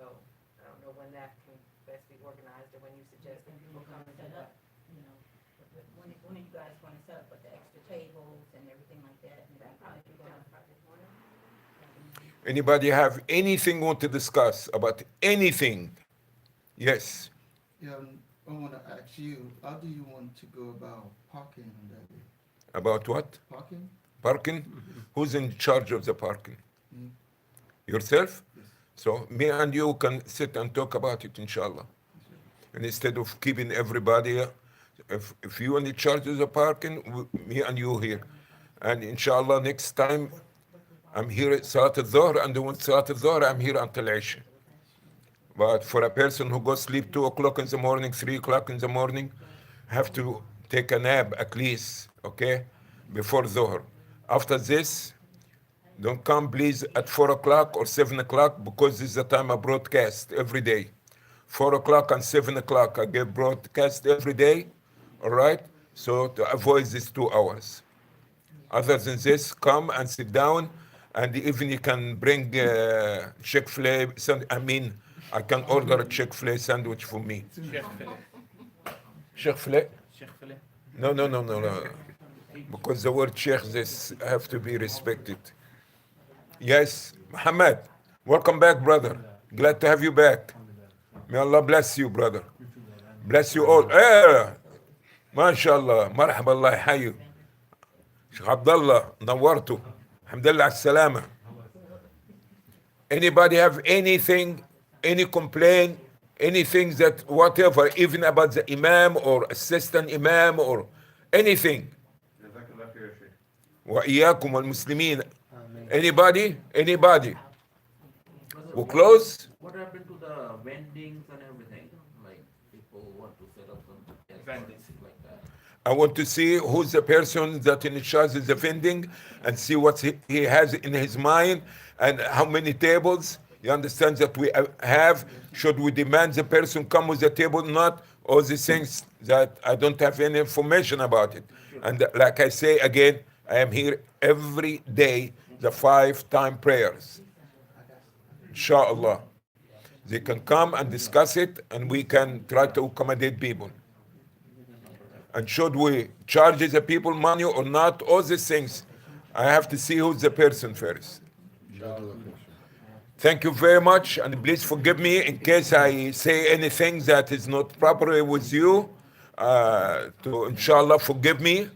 I don't know when that can best be organized or when you suggest that people come and do that. when are you guys gonna set up with the extra tables and everything like that? And then probably do that Friday morning? Anybody have anything want to discuss about anything? Yes. Yeah, I want to ask you, how do you want to go about parking on that day? About what? Parking? Parking? Who's in charge of the parking? Me. Yourself? Yes. So me and you can sit and talk about it, inshallah. And instead of keeping everybody, if you are in charge of the parking, me and you here. And inshallah, next time, I'm here at Salat al-Dhuhr, and when Salat al-Dhuhr, I'm here until Isha. But for a person who goes sleep 2 o'clock in the morning, 3 o'clock in the morning, have to take a nap at least, okay, before Dhuhr. After this, don't come please at 4 o'clock or 7 o'clock, because this is the time I broadcast every day. 4 o'clock and 7 o'clock, I get broadcast every day, all right? So to avoid these 2 hours. Other than this, come and sit down, and even you can bring Chick-fil-A, I can order a Chick-fil-A sandwich for me. Chick-fil-A? Chick-fil-A? No. Because the word Sheikh, this have to be respected. Yes, Muhammad, welcome back, brother. Glad to have you back. May Allah bless you, brother. Bless you all. MashaAllah, marhaba, Allah yahayu. Sheikh Abdullah, nawartu. Alhamdulillah as-salama. Anybody have anything, any complaint, anything that whatever, even about the imam or assistant imam or anything? Wa iyyakum wal muslimin. Anybody? We close? What happened to the vendings and everything? Like people want to set up some vendings like that. I want to see who's the person that in charge of the vending and see what he has in his mind and how many tables. You understand that we have? Should we demand the person come with the table or not? All these things that I don't have any information about it. And like I say again, I am here every day, the 5-time prayers. Inshallah. They can come and discuss it, and we can try to accommodate people. And should we charge the people money or not? All these things, I have to see who's the person first. Thank you very much, and please forgive me in case I say anything that is not properly with you. Inshallah, forgive me.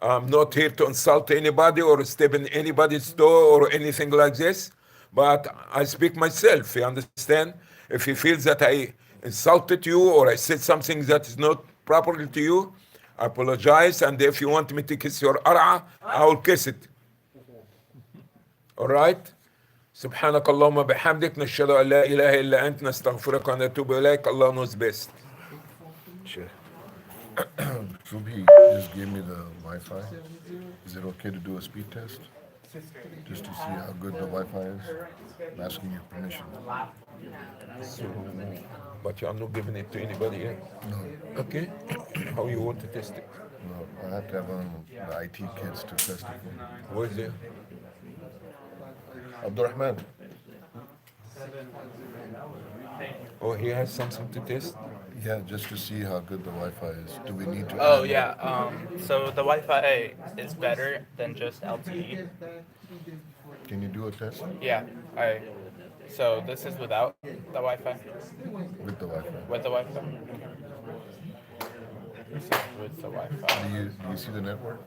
I'm not here to insult anybody or step in anybody's toe or anything like this, but I speak myself, you understand? If you feel that I insulted you or I said something that is not properly to you, I apologize, and if you want me to kiss your ar'a, I will kiss it. All right? سبحانك اللهم بحمدك نشهد أن لا إله إلا أنت نستغفرك ونتوب إليك. Allah knows best. Sure. Subhi just gave me the Wi-Fi. Is it okay to do a speed test? Just to see how good the Wi-Fi is? I'm asking your permission. So, but you are not giving it to anybody yet? No. Okay. How you want to test it? No, I have to have the IT kids to test it. Where is it? Abdurrahman. Oh, he has something to test? Yeah, just to see how good the Wi-Fi is. Do we need to Oh add yeah, so the Wi-Fi is better than just LTE. Can you do a test? Yeah, so this is without the Wi-Fi? With the Wi-Fi. With the Wi-Fi? This is with the Wi-Fi. Do you see the network?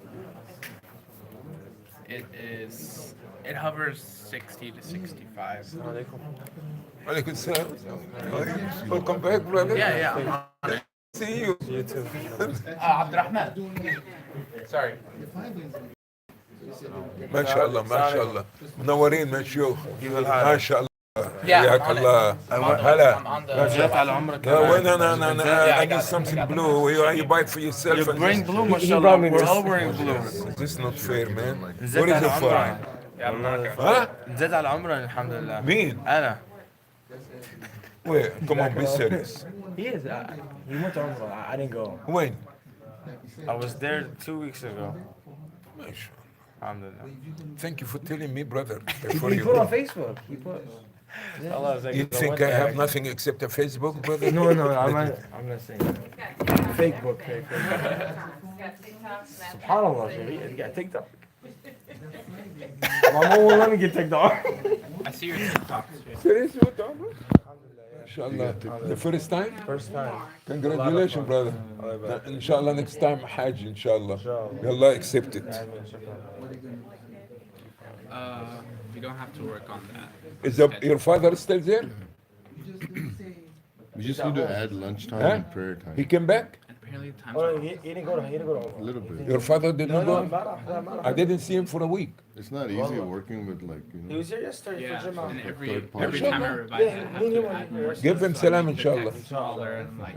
It hovers 60 to 65. Alaikum salam. Welcome back, brother. Yeah. See you. You too. Abdurrahman. Sorry. MashaAllah, MashaAllah. منورين مشيوخ. ما شاء الله. Yeah, حياك الله. هلا. جات على عمرك. I need something blue. You buy it for yourself. You're wearing blue, mashallah. We're all wearing blue. This is not fair, man. What is it for? ها؟ زاد على عمره الحمد لله. مين؟ أنا. Wait, come on, be serious. He is. He went to Umrah. I didn't go. When? I was there 2 weeks ago. MashaAllah. Alhamdulillah. Thank you for telling me, brother. He put on Facebook. He put. You think I have nothing except a Facebook, brother? No, I'm not saying that. Fake book. got TikTok, Snapchat. SubhanAllah, Sheikh. You got TikTok. My mom won't let me get TikTok. I see your TikTok. Serious with Umrah? Inshallah. The first time? First time. Congratulations, brother. Inshallah, next time, Hajj, inshallah. May Allah accept it. You don't have to work on that. Is your father still there? We just need to add lunchtime Huh? and prayer time. He came back? Apparently, times Oh, are he didn't go to A little bit. Your father didn't go? no. I didn't see him for a week. It's not easy working with like, you He know. was here yesterday yeah, for Juma. and every third party. every time I revise it, I have to add more Give him stuff, so I salam, make the inshallah. text smaller and like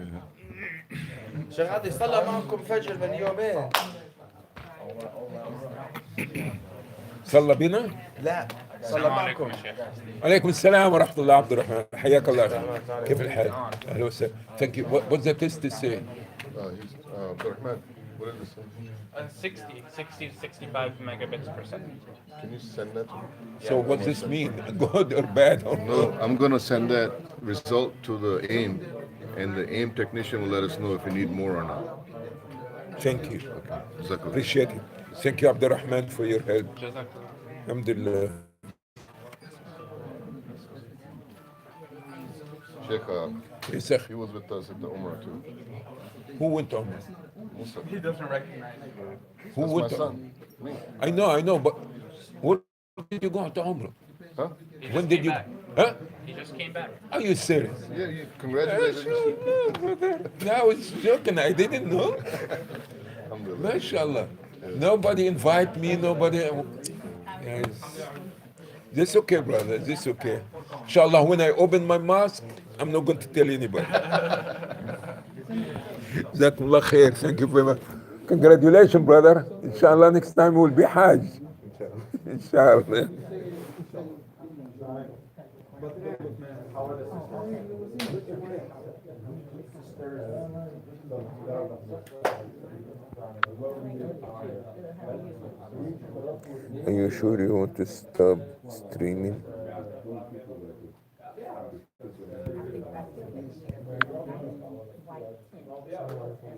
شيخ عادي صلى معكم فجر من يومين. صلى بنا؟ لا صلى السلام معكم. عليكم يا شيخ. عليكم السلام ورحمة الله عبد الرحمن. حياك الله. كيف الحال؟ أهلا وسهلا. Thank you. What's the test to say? Abdurrahman, what is this? 60 to 65 megabits per second. Can you send that to me? So what does this mean? Good or bad? Or No, I'm gonna send that result to the AIM, and the AIM technician will let us know if we need more or not. Thank you. Jazakallah. Appreciate it. Thank you, Abdurrahman, for your help. Alhamdulillah. Sheikh, Yes, sir. he was with us at the Umrah too. Who went on? Musa. He doesn't recognize me. Who That's my went on? son. Me. I know, but when did you go to Umrah? Huh? He When just did came you? back. Huh? He just came back. Are you serious? Yeah, you congratulated me. No, I was joking. I didn't know. Alhamdulillah. MashaAllah. Nobody invite me, nobody. Yes. This okay, brother. This okay. Inshallah, when I open my mosque, I'm not going to tell anybody. Jazakumullah khair. Thank you very much. Congratulations, brother. Inshallah, next time we'll be Hajj. Inshallah. Are you sure you want to stop streaming?